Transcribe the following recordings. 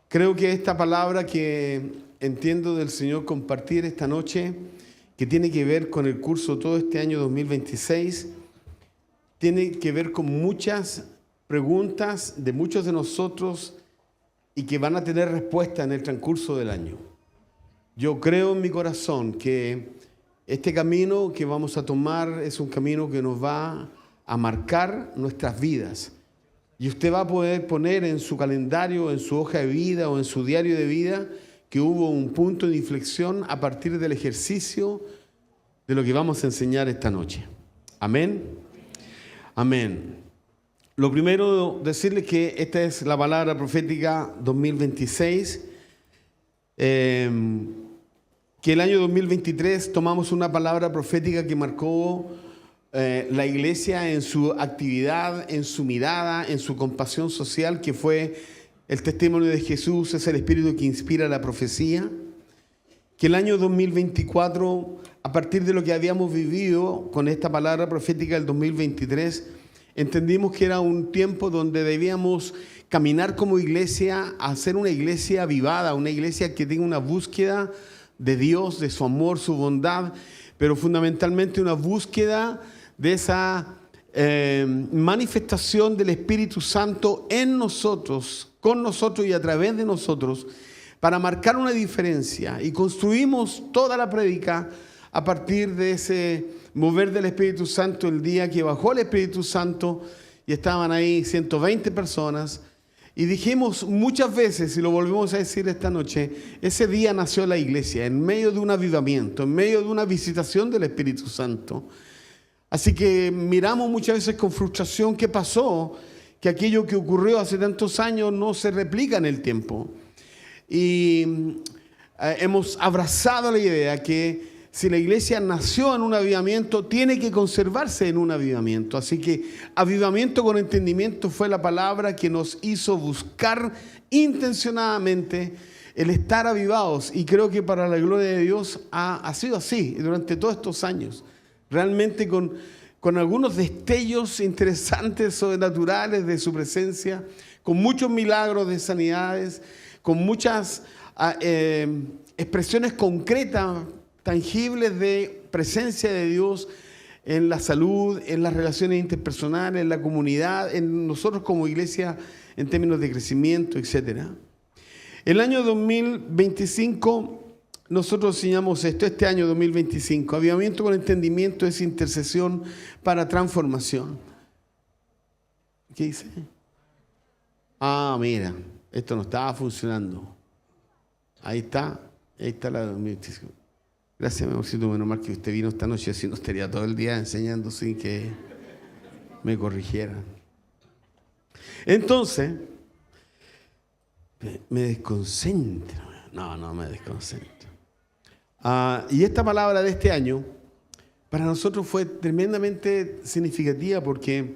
Creo que esta palabra que entiendo del Señor compartir esta noche, que tiene que ver con el curso todo este año 2026, tiene que ver con muchas preguntas de muchos de nosotros y que van a tener respuesta en el transcurso del año. Yo creo en mi corazón que este camino que vamos a tomar es un camino que nos va a marcar nuestras vidas. Y usted va a poder poner en su calendario, en su hoja de vida o en su diario de vida que hubo un punto de inflexión a partir del ejercicio de lo que vamos a enseñar esta noche. Amén. Amén. Lo primero, decirles que esta es la palabra profética 2026. Que el año 2023 tomamos una palabra profética que marcó la iglesia en su actividad, en su mirada, en su compasión social, que fue el testimonio de Jesús, es el espíritu que inspira la profecía. Que el año 2024, a partir de lo que habíamos vivido con esta palabra profética del 2023, entendimos que era un tiempo donde debíamos caminar como iglesia, a ser una iglesia avivada, una iglesia que tenga una búsqueda de Dios, de su amor, su bondad, pero fundamentalmente una búsqueda de esa manifestación del Espíritu Santo en nosotros, con nosotros y a través de nosotros, para marcar una diferencia. Y construimos toda la prédica a partir de ese mover del Espíritu Santo, el día que bajó el Espíritu Santo y estaban ahí 120 personas. Y dijimos muchas veces, y lo volvemos a decir esta noche, ese día nació la iglesia, en medio de un avivamiento, en medio de una visitación del Espíritu Santo. Así que miramos muchas veces con frustración qué pasó, que aquello que ocurrió hace tantos años no se replica en el tiempo. Y hemos abrazado la idea que si la iglesia nació en un avivamiento, tiene que conservarse en un avivamiento. Así que avivamiento con entendimiento fue la palabra que nos hizo buscar intencionadamente el estar avivados. Y creo que para la gloria de Dios ha sido así durante todos estos años. Realmente con algunos destellos interesantes, sobrenaturales de su presencia, con muchos milagros de sanidades, con muchas expresiones concretas, tangibles de presencia de Dios en la salud, en las relaciones interpersonales, en la comunidad, en nosotros como iglesia en términos de crecimiento, etc. El año 2025, nosotros enseñamos esto, este año 2025, avivamiento con entendimiento es intercesión para transformación. ¿Qué dice? Ah, mira, esto no estaba funcionando. Ahí está la 2025. Gracias, mi amorcito, menos mal que usted vino esta noche, así no estaría todo el día enseñando sin que me corrigieran. Entonces, me desconcentro. No me desconcentro. Y esta palabra de este año, para nosotros fue tremendamente significativa porque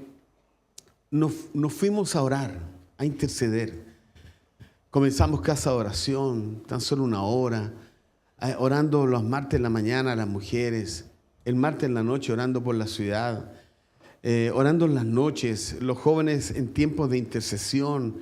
nos fuimos a orar, a interceder. Comenzamos casa de oración, tan solo una hora, orando los martes en la mañana a las mujeres, el martes en la noche orando por la ciudad, orando en las noches, los jóvenes en tiempos de intercesión,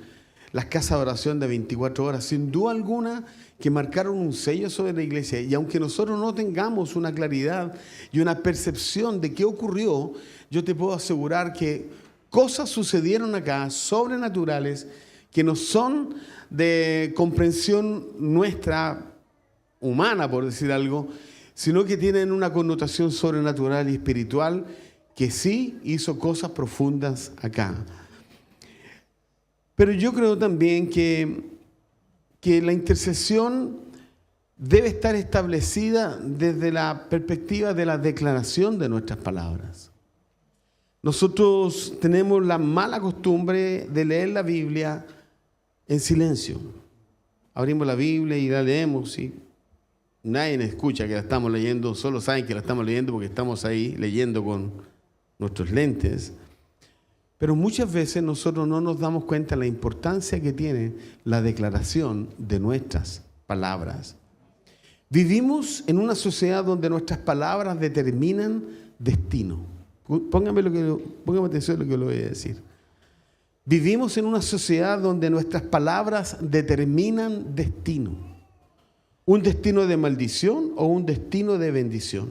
las casas de oración de 24 horas, sin duda alguna que marcaron un sello sobre la iglesia. Y aunque nosotros no tengamos una claridad y una percepción de qué ocurrió, yo te puedo asegurar que cosas sucedieron acá, sobrenaturales, que no son de comprensión nuestra, humana, por decir algo, sino que tienen una connotación sobrenatural y espiritual que sí hizo cosas profundas acá. Pero yo creo también que la intercesión debe estar establecida desde la perspectiva de la declaración de nuestras palabras. Nosotros tenemos la mala costumbre de leer la Biblia en silencio. Abrimos la Biblia y la leemos y nadie nos escucha que la estamos leyendo, solo saben que la estamos leyendo porque estamos ahí leyendo con nuestros lentes. Pero muchas veces nosotros no nos damos cuenta de la importancia que tiene la declaración de nuestras palabras. Vivimos en una sociedad donde nuestras palabras determinan destino. Póngame atención a lo que le voy a decir. Vivimos en una sociedad donde nuestras palabras determinan destino. Un destino de maldición o un destino de bendición.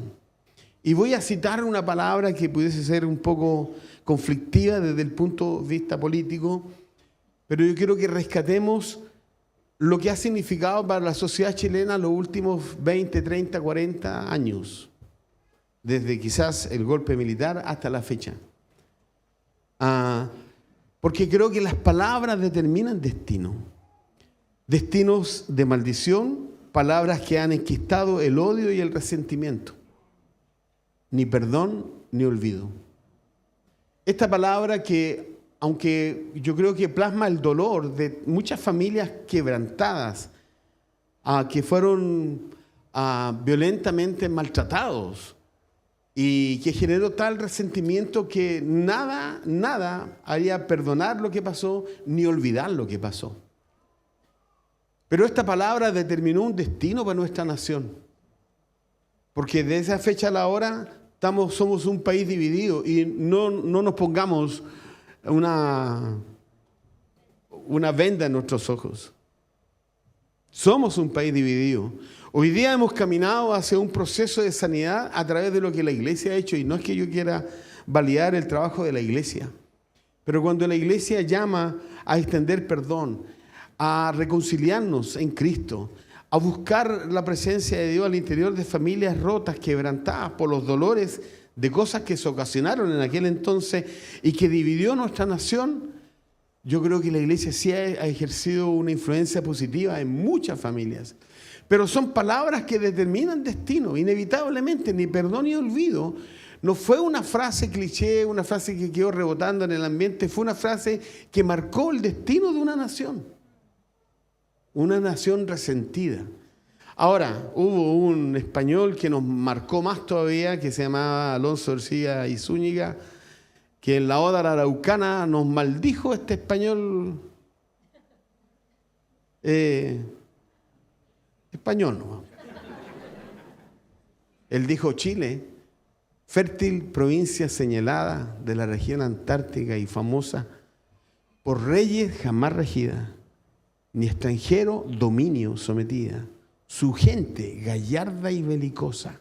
Y voy a citar una palabra que pudiese ser un poco conflictiva desde el punto de vista político, pero yo quiero que rescatemos lo que ha significado para la sociedad chilena los últimos 20, 30, 40 años, desde quizás el golpe militar hasta la fecha. Porque creo que las palabras determinan destino. Destinos de maldición, palabras que han enquistado el odio y el resentimiento. Ni perdón ni olvido. Esta palabra que, aunque yo creo que plasma el dolor de muchas familias quebrantadas, que fueron violentamente maltratados y que generó tal resentimiento que nada haría perdonar lo que pasó ni olvidar lo que pasó. Pero esta palabra determinó un destino para nuestra nación. Porque de esa fecha a la hora somos un país dividido y no nos pongamos una venda en nuestros ojos. Somos un país dividido. Hoy día hemos caminado hacia un proceso de sanidad a través de lo que la iglesia ha hecho, y no es que yo quiera validar el trabajo de la iglesia, pero cuando la iglesia llama a extender perdón, a reconciliarnos en Cristo, a buscar la presencia de Dios al interior de familias rotas, quebrantadas por los dolores de cosas que se ocasionaron en aquel entonces y que dividió nuestra nación, yo creo que la iglesia sí ha ejercido una influencia positiva en muchas familias. Pero son palabras que determinan destino, inevitablemente, ni perdón ni olvido. No fue una frase cliché, una frase que quedó rebotando en el ambiente, fue una frase que marcó el destino de una nación resentida. Ahora, hubo un español que nos marcó más todavía, que se llamaba Alonso Ercilla y Zúñiga, que en la Oda Araucana nos maldijo este español, español, ¿no? Él dijo: Chile, fértil provincia señalada de la región antártica y famosa por reyes jamás regida, ni extranjero dominio sometida, su gente gallarda y belicosa,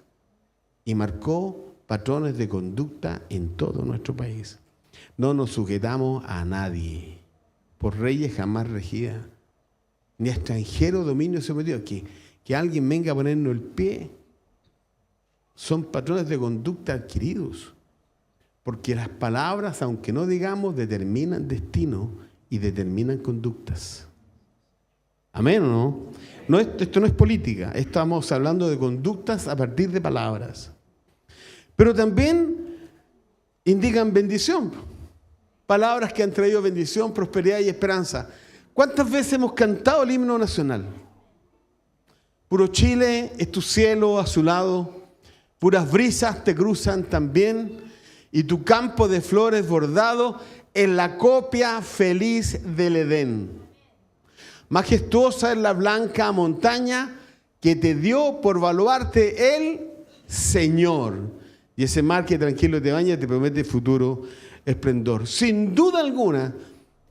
y marcó patrones de conducta en todo nuestro país. No nos sujetamos a nadie, por reyes jamás regida, ni extranjero dominio sometido. Que alguien venga a ponernos el pie, son patrones de conducta adquiridos, porque las palabras, aunque no digamos, determinan destino y determinan conductas. ¿Amén o no? Esto no es política, estamos hablando de conductas a partir de palabras. Pero también indican bendición, palabras que han traído bendición, prosperidad y esperanza. ¿Cuántas veces hemos cantado el himno nacional? Puro Chile es tu cielo azulado, puras brisas te cruzan también, y tu campo de flores bordado en la copia feliz del Edén. Majestuosa es la blanca montaña que te dio por baluarte el Señor. Y ese mar que tranquilo te baña te promete futuro esplendor. Sin duda alguna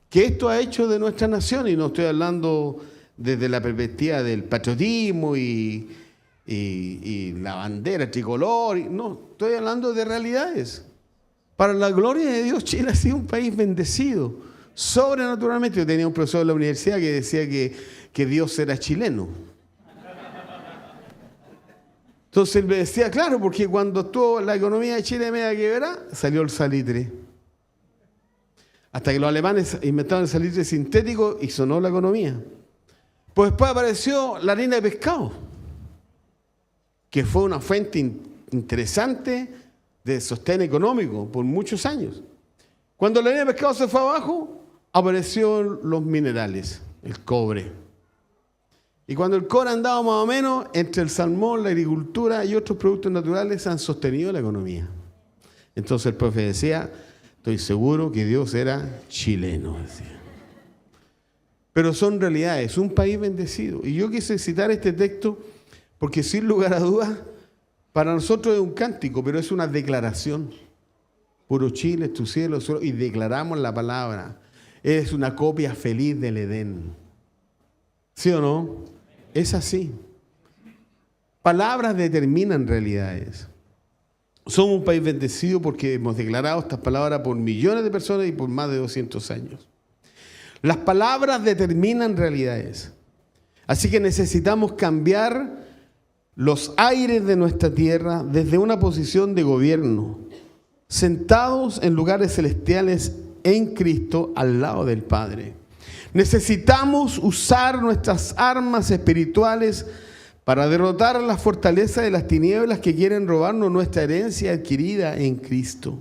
que esto ha hecho de nuestra nación, y no estoy hablando desde la perspectiva del patriotismo y la bandera tricolor, no, estoy hablando de realidades. Para la gloria de Dios, Chile ha sido un país bendecido. Sobrenaturalmente, yo tenía un profesor de la universidad que decía que Dios era chileno. Entonces él me decía, claro, porque cuando estuvo la economía de Chile media quebrada, salió el salitre. Hasta que los alemanes inventaron el salitre sintético y sonó la economía. Pues después apareció la harina de pescado, que fue una fuente interesante de sostén económico por muchos años. Cuando la harina de pescado se fue abajo, aparecieron los minerales, el cobre. Y cuando el cobre andaba más o menos, entre el salmón, la agricultura y otros productos naturales han sostenido la economía. Entonces el profe decía, estoy seguro que Dios era chileno, decía. Pero son realidades, un país bendecido. Y yo quise citar este texto porque sin lugar a dudas, para nosotros es un cántico, pero es una declaración. Puro Chile, tu cielo, y declaramos la palabra. Eres una copia feliz del Edén. ¿Sí o no? Es así. Palabras determinan realidades. Somos un país bendecido porque hemos declarado estas palabras por millones de personas y por más de 200 años. Las palabras determinan realidades. Así que necesitamos cambiar los aires de nuestra tierra desde una posición de gobierno, sentados en lugares celestiales en Cristo al lado del Padre. Necesitamos usar nuestras armas espirituales para derrotar las fortalezas de las tinieblas que quieren robarnos nuestra herencia adquirida en Cristo.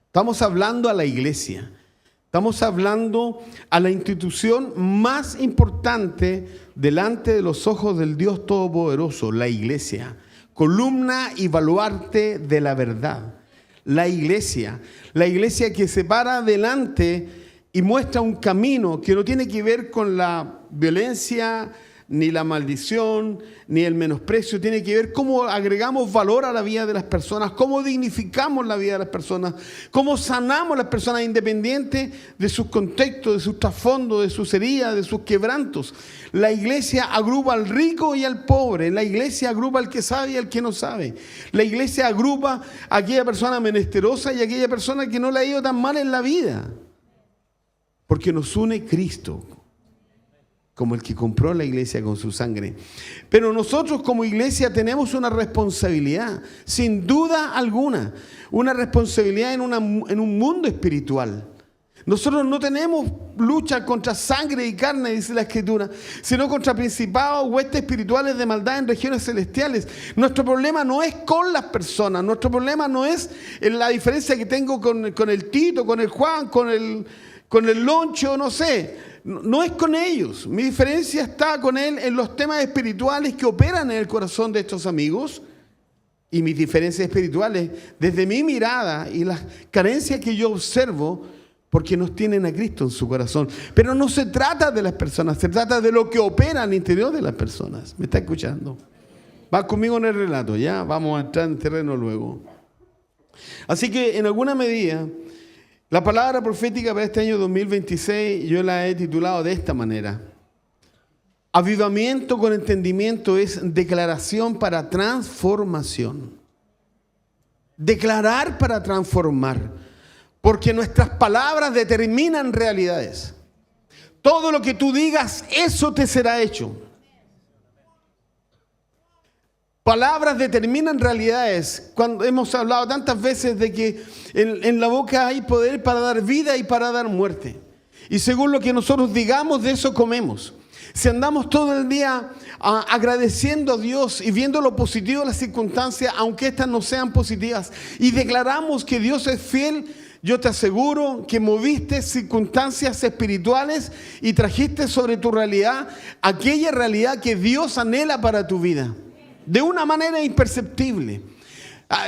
Estamos hablando a la iglesia. Estamos hablando a la institución más importante delante de los ojos del Dios Todopoderoso, la iglesia. Columna y baluarte de la verdad. La iglesia que se para adelante y muestra un camino que no tiene que ver con la violencia, ni la maldición, ni el menosprecio. Tiene que ver cómo agregamos valor a la vida de las personas, cómo dignificamos la vida de las personas, cómo sanamos a las personas independientes de sus contextos, de sus trasfondos, de sus heridas, de sus quebrantos. La iglesia agrupa al rico y al pobre. La iglesia agrupa al que sabe y al que no sabe. La iglesia agrupa a aquella persona menesterosa y a aquella persona que no le ha ido tan mal en la vida. Porque nos une Cristo, como el que compró la iglesia con su sangre. Pero nosotros como iglesia tenemos una responsabilidad, sin duda alguna, una responsabilidad en un mundo espiritual. Nosotros no tenemos lucha contra sangre y carne, dice la Escritura, sino contra principados, huestes espirituales de maldad en regiones celestiales. Nuestro problema no es con las personas, nuestro problema no es en la diferencia que tengo con el Tito, con el Juan, con el Loncho, no sé. No es con ellos. Mi diferencia está con él en los temas espirituales que operan en el corazón de estos amigos. Y mis diferencias espirituales, desde mi mirada y las carencias que yo observo, porque nos tienen a Cristo en su corazón. Pero no se trata de las personas, se trata de lo que opera al interior de las personas. ¿Me está escuchando? Va conmigo en el relato, ya vamos a entrar en terreno luego. Así que en alguna medida, la palabra profética para este año 2026 yo la he titulado de esta manera. Avivamiento con entendimiento es declaración para transformación. Declarar para transformar. Porque nuestras palabras determinan realidades. Todo lo que tú digas, eso te será hecho. Palabras determinan realidades. Cuando hemos hablado tantas veces de que en la boca hay poder para dar vida y para dar muerte. Y según lo que nosotros digamos, de eso comemos. Si andamos todo el día agradeciendo a Dios y viendo lo positivo de las circunstancias, aunque estas no sean positivas, y declaramos que Dios es fiel, yo te aseguro que moviste circunstancias espirituales y trajiste sobre tu realidad aquella realidad que Dios anhela para tu vida. De una manera imperceptible.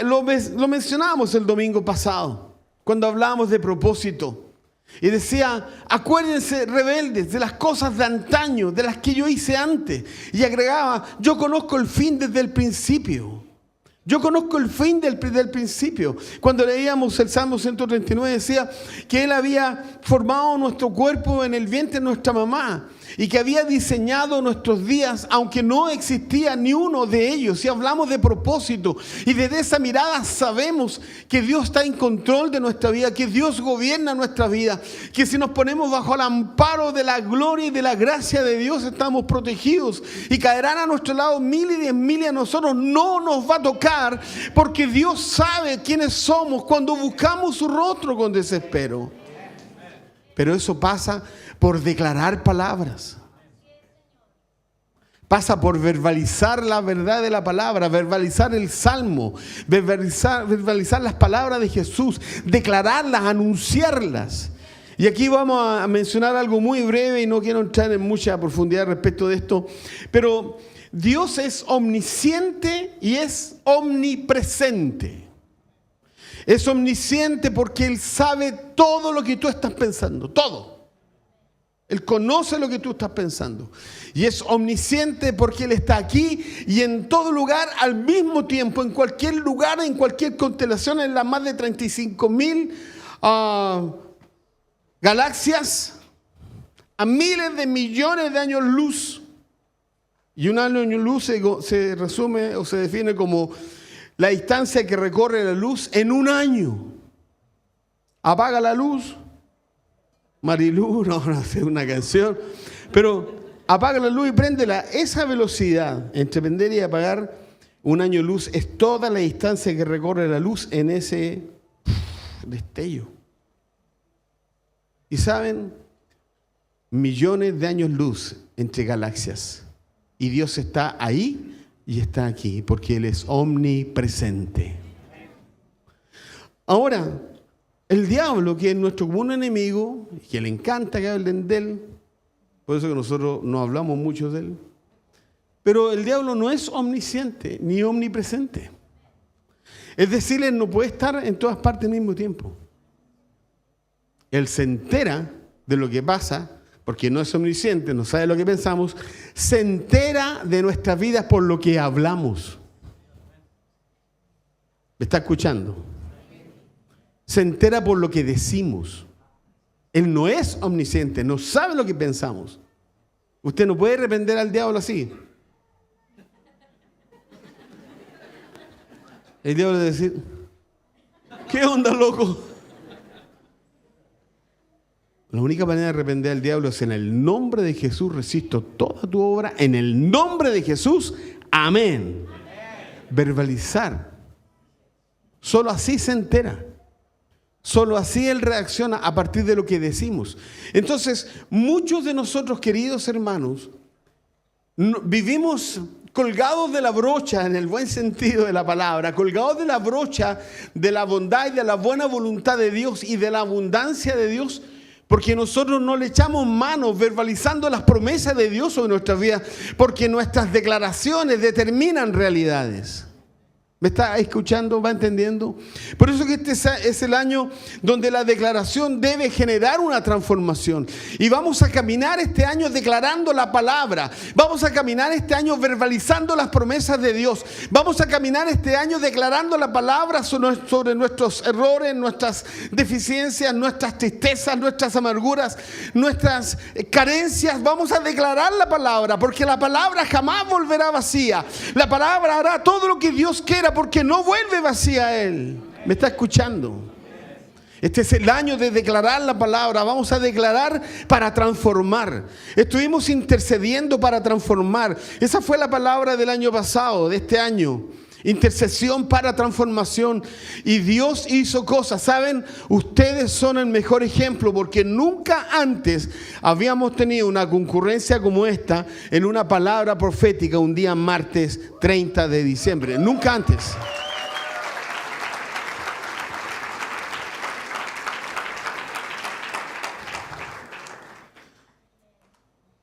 Lo mencionábamos el domingo pasado, cuando hablábamos de propósito. Y decía, acuérdense, rebeldes, de las cosas de antaño, de las que yo hice antes. Y agregaba, yo conozco el fin desde el principio. Yo conozco el fin del principio. Cuando leíamos el Salmo 139 decía que Él había formado nuestro cuerpo en el vientre de nuestra mamá y que había diseñado nuestros días, aunque no existía ni uno de ellos. Si hablamos de propósito y desde esa mirada sabemos que Dios está en control de nuestra vida, que Dios gobierna nuestra vida, que si nos ponemos bajo el amparo de la gloria y de la gracia de Dios estamos protegidos y caerán a nuestro lado 1000 y 10,000 y a nosotros no nos va a tocar, porque Dios sabe quiénes somos cuando buscamos su rostro con desespero. Pero eso pasa por declarar palabras. Pasa por verbalizar la verdad de la palabra, verbalizar el Salmo, verbalizar las palabras de Jesús, declararlas, anunciarlas. Y aquí vamos a mencionar algo muy breve y no quiero entrar en mucha profundidad respecto de esto, pero Dios es omnisciente y es omnipresente. Es omnisciente porque Él sabe todo lo que tú estás pensando, todo. Él conoce lo que tú estás pensando. Y es omnisciente porque Él está aquí y en todo lugar al mismo tiempo, en cualquier lugar, en cualquier constelación, en las más de 35,000 galaxias, a miles de millones de años luz. Y un año luz se resume o se define como la distancia que recorre la luz en un año. Apaga la luz. Marilú, no sé, una canción. Pero apaga la luz y préndela. Esa velocidad entre prender y apagar un año luz es toda la distancia que recorre la luz en ese destello. Y saben, millones de años luz entre galaxias. Y Dios está ahí y está aquí, porque Él es omnipresente. Ahora, el diablo, que es nuestro común enemigo, que le encanta que hablen de él, por eso que nosotros no hablamos mucho de él, pero el diablo no es omnisciente ni omnipresente. Es decir, él no puede estar en todas partes al mismo tiempo. Él se entera de lo que pasa, porque no es omnisciente, no sabe lo que pensamos, se entera de nuestras vidas por lo que hablamos. ¿Me está escuchando? Se entera por lo que decimos. Él no es omnisciente, no sabe lo que pensamos. Usted no puede reprender al diablo así. El diablo le dice, ¿qué onda, loco? La única manera de reprender al diablo es en el nombre de Jesús, resisto toda tu obra, en el nombre de Jesús, amén. Verbalizar. Solo así se entera. Solo así Él reacciona a partir de lo que decimos. Entonces, muchos de nosotros, queridos hermanos, vivimos colgados de la brocha, en el buen sentido de la palabra, colgados de la brocha de la bondad y de la buena voluntad de Dios y de la abundancia de Dios, porque nosotros no le echamos manos verbalizando las promesas de Dios sobre nuestras vidas, porque nuestras declaraciones determinan realidades. ¿Me está escuchando? ¿Va entendiendo? Por eso que este es el año donde la declaración debe generar una transformación. Y vamos a caminar este año declarando la palabra. Vamos a caminar este año verbalizando las promesas de Dios. Vamos a caminar este año declarando la palabra sobre nuestros errores, nuestras deficiencias, nuestras tristezas, nuestras amarguras, nuestras carencias. Vamos a declarar la palabra, porque la palabra jamás volverá vacía. La palabra hará todo lo que Dios quiera, porque no vuelve vacía a Él. ¿Me está escuchando? Este es el año de declarar la palabra. Vamos a declarar para transformar. Estuvimos intercediendo para transformar. Esa fue la palabra del año pasado, de este año. Intercesión para transformación. Y Dios hizo cosas. ¿Saben? Ustedes son el mejor ejemplo, porque nunca antes habíamos tenido una concurrencia como esta en una palabra profética un día martes 30 de diciembre. Nunca antes.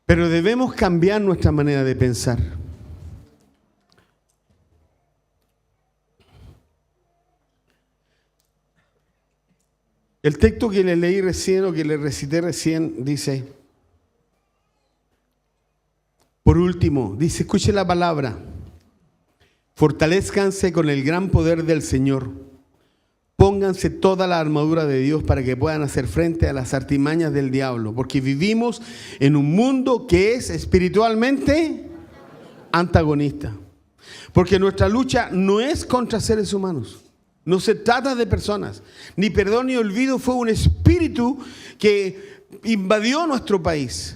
Pero debemos cambiar nuestra manera de pensar. El texto que le leí recién o que le recité recién dice, por último, dice, escuche la palabra, fortalézcanse con el gran poder del Señor, pónganse toda la armadura de Dios para que puedan hacer frente a las artimañas del diablo, porque vivimos en un mundo que es espiritualmente antagonista, porque nuestra lucha no es contra seres humanos. No se trata de personas. Ni perdón ni olvido fue un espíritu que invadió nuestro país.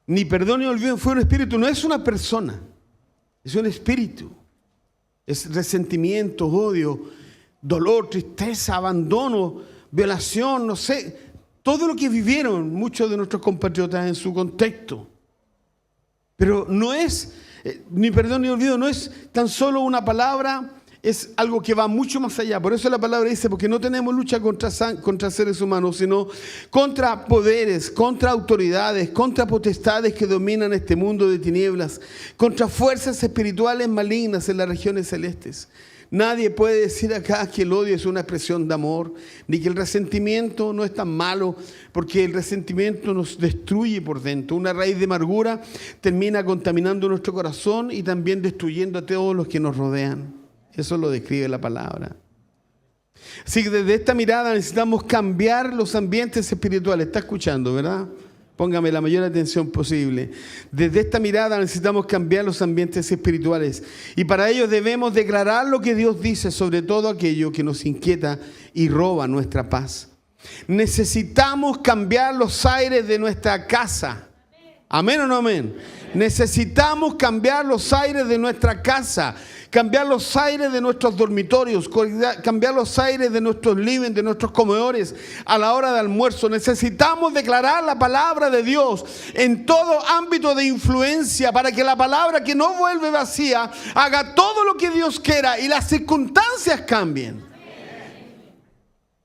Ni perdón ni olvido fue un espíritu. No es una persona. Es un espíritu. Es resentimiento, odio, dolor, tristeza, abandono, violación, no sé. Todo lo que vivieron muchos de nuestros compatriotas en su contexto. Pero no es, ni perdón ni olvido, no es tan solo una palabra. Es algo que va mucho más allá. Por eso la palabra dice, porque no tenemos lucha contra seres humanos, sino contra poderes, contra autoridades, contra potestades que dominan este mundo de tinieblas, contra fuerzas espirituales malignas en las regiones celestes. Nadie puede decir acá que el odio es una expresión de amor, ni que el resentimiento no es tan malo, porque el resentimiento nos destruye por dentro. Una raíz de amargura termina contaminando nuestro corazón y también destruyendo a todos los que nos rodean. Eso lo describe la palabra. Así que desde esta mirada necesitamos cambiar los ambientes espirituales. ¿Está escuchando, verdad? Póngame la mayor atención posible. Desde esta mirada necesitamos cambiar los ambientes espirituales. Y para ello debemos declarar lo que Dios dice sobre todo aquello que nos inquieta y roba nuestra paz. Necesitamos cambiar los aires de nuestra casa. ¿Amén o no amén? Necesitamos cambiar los aires de nuestra casa, cambiar los aires de nuestros dormitorios, cambiar los aires de nuestros living, de nuestros comedores a la hora de almuerzo. Necesitamos declarar la palabra de Dios en todo ámbito de influencia para que la palabra, que no vuelve vacía, haga todo lo que Dios quiera y las circunstancias cambien.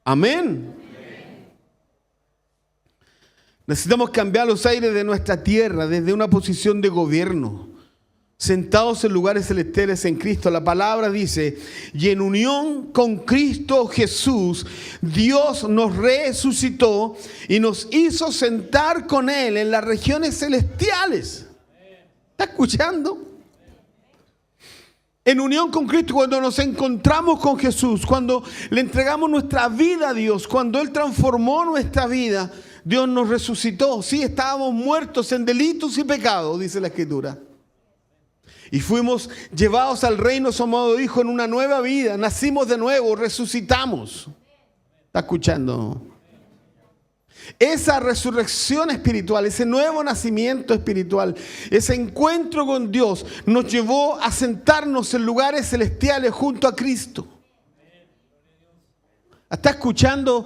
Amén. Necesitamos cambiar los aires de nuestra tierra desde una posición de gobierno, sentados en lugares celestiales en Cristo. La palabra dice: y en unión con Cristo Jesús, Dios nos resucitó y nos hizo sentar con Él en las regiones celestiales. ¿Está escuchando? En unión con Cristo, cuando nos encontramos con Jesús, cuando le entregamos nuestra vida a Dios, cuando Él transformó nuestra vida, Dios nos resucitó. Sí, estábamos muertos en delitos y pecados, dice la Escritura. Y fuimos llevados al reino, somos hijos en una nueva vida. Nacimos de nuevo, resucitamos. ¿Está escuchando? Esa resurrección espiritual, ese nuevo nacimiento espiritual, ese encuentro con Dios nos llevó a sentarnos en lugares celestiales junto a Cristo. ¿Está escuchando?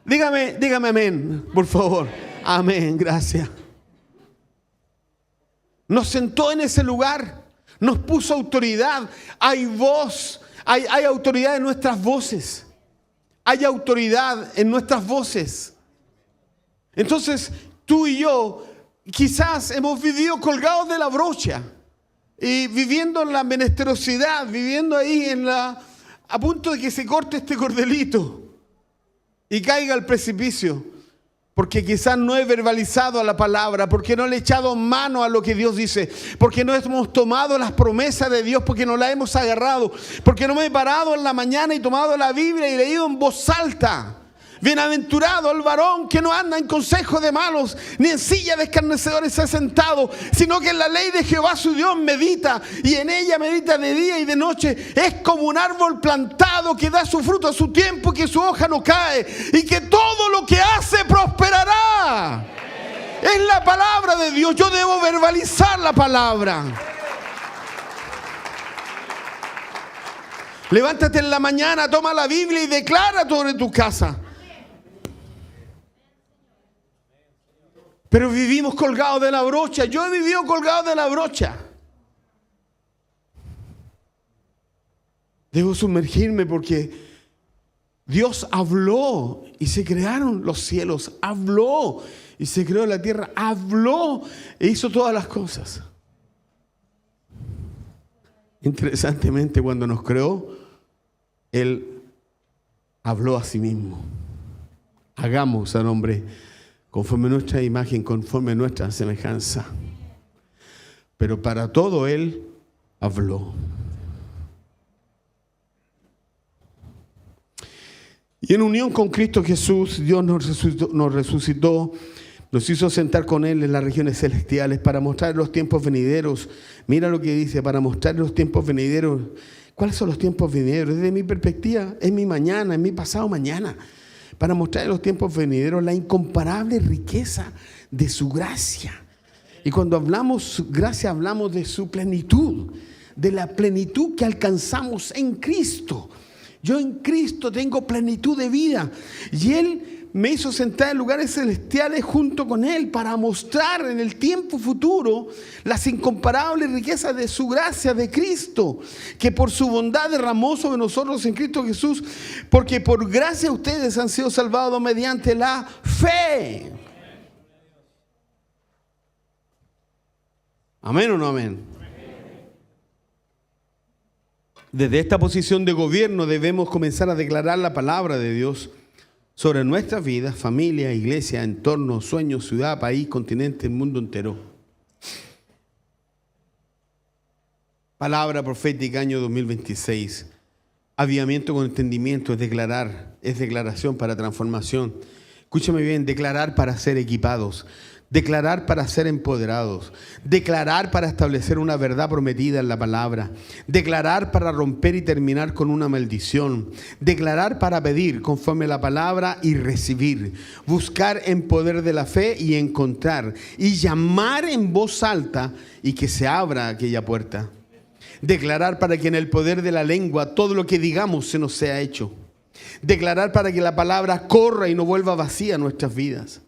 Dígame amén, por favor. Amén, gracias. Nos sentó en ese lugar, nos puso autoridad. Hay voz, hay autoridad en nuestras voces. Hay autoridad en nuestras voces. Entonces, tú y yo quizás hemos vivido colgados de la brocha y viviendo en la menesterosidad, viviendo ahí a punto de que se corte este cordelito y caiga al precipicio, porque quizás no he verbalizado a la palabra, porque no le he echado mano a lo que Dios dice, porque no hemos tomado las promesas de Dios, porque no las hemos agarrado, porque no me he parado en la mañana y tomado la Biblia y leído en voz alta. Bienaventurado el varón que no anda en consejo de malos, ni en silla de escarnecedores se ha sentado, sino que en la ley de Jehová su Dios medita, y en ella medita de día y de noche. Es como un árbol plantado que da su fruto a su tiempo, que su hoja no cae, y que todo lo que hace prosperará. Es la palabra de Dios. Yo debo verbalizar la palabra. Levántate en la mañana, toma la Biblia y declara sobre tu casa. Pero vivimos colgados de la brocha. Yo he vivido colgado de la brocha. Debo sumergirme porque Dios habló y se crearon los cielos. Habló y se creó la tierra. Habló e hizo todas las cosas. Interesantemente, cuando nos creó, Él habló a sí mismo. Hagamos al hombre conforme nuestra imagen, conforme nuestra semejanza. Pero para todo Él habló. Y en unión con Cristo Jesús, Dios nos resucitó, nos hizo sentar con Él en las regiones celestiales para mostrar los tiempos venideros. Mira lo que dice: para mostrar los tiempos venideros. ¿Cuáles son los tiempos venideros? Desde mi perspectiva, es mi mañana, es mi pasado mañana. Para mostrar en los tiempos venideros la incomparable riqueza de su gracia. Y cuando hablamos su gracia, hablamos de su plenitud, de la plenitud que alcanzamos en Cristo. Yo en Cristo tengo plenitud de vida. Y Él me hizo sentar en lugares celestiales junto con Él para mostrar en el tiempo futuro las incomparables riquezas de su gracia de Cristo, que por su bondad derramó sobre nosotros en Cristo Jesús, porque por gracia ustedes han sido salvados mediante la fe. ¿Amén o no amén? Desde esta posición de gobierno debemos comenzar a declarar la palabra de Dios sobre nuestras vidas, familia, iglesia, entorno, sueños, ciudad, país, continente, el mundo entero. Palabra profética año 2026. Avivamiento con entendimiento es declarar, es declaración para transformación. Escúchame bien: declarar para ser equipados, Declarar para ser empoderados. Declarar para establecer una verdad prometida en la palabra. Declarar para romper y terminar con una maldición. Declarar para pedir conforme a la palabra y recibir. Buscar en poder de la fe y encontrar. Y llamar en voz alta y que se abra aquella puerta. Declarar para que en el poder de la lengua todo lo que digamos se nos sea hecho. Declarar para que la palabra corra y no vuelva vacía a nuestras vidas.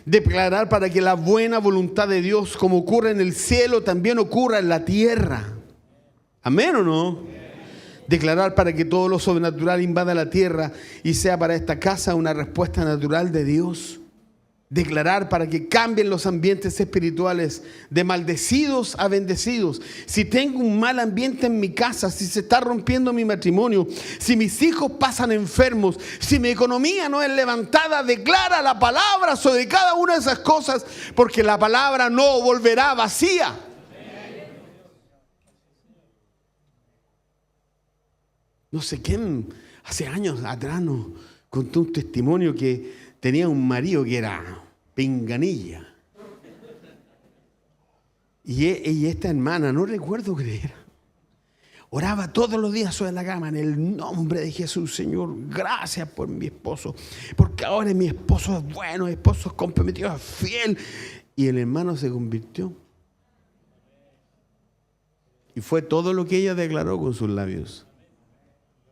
Declarar para que la buena voluntad de Dios, como ocurre en el cielo, también ocurra en la tierra. ¿Amén o no? Declarar para que todo lo sobrenatural invada la tierra y sea para esta casa una respuesta natural de Dios. Declarar para que cambien los ambientes espirituales de maldecidos a bendecidos. Si tengo un mal ambiente en mi casa, si se está rompiendo mi matrimonio, si mis hijos pasan enfermos, si mi economía no es levantada, declara la palabra sobre cada una de esas cosas, porque la palabra no volverá vacía. No sé quién hace años atrás nos contó un testimonio que tenía un marido que era pinganilla. Y esta hermana, no recuerdo qué era, oraba todos los días sobre la cama en el nombre de Jesús. Señor, gracias por mi esposo, porque ahora mi esposo es bueno, mi esposo es comprometido, es fiel. Y el hermano se convirtió. Y fue todo lo que ella declaró con sus labios.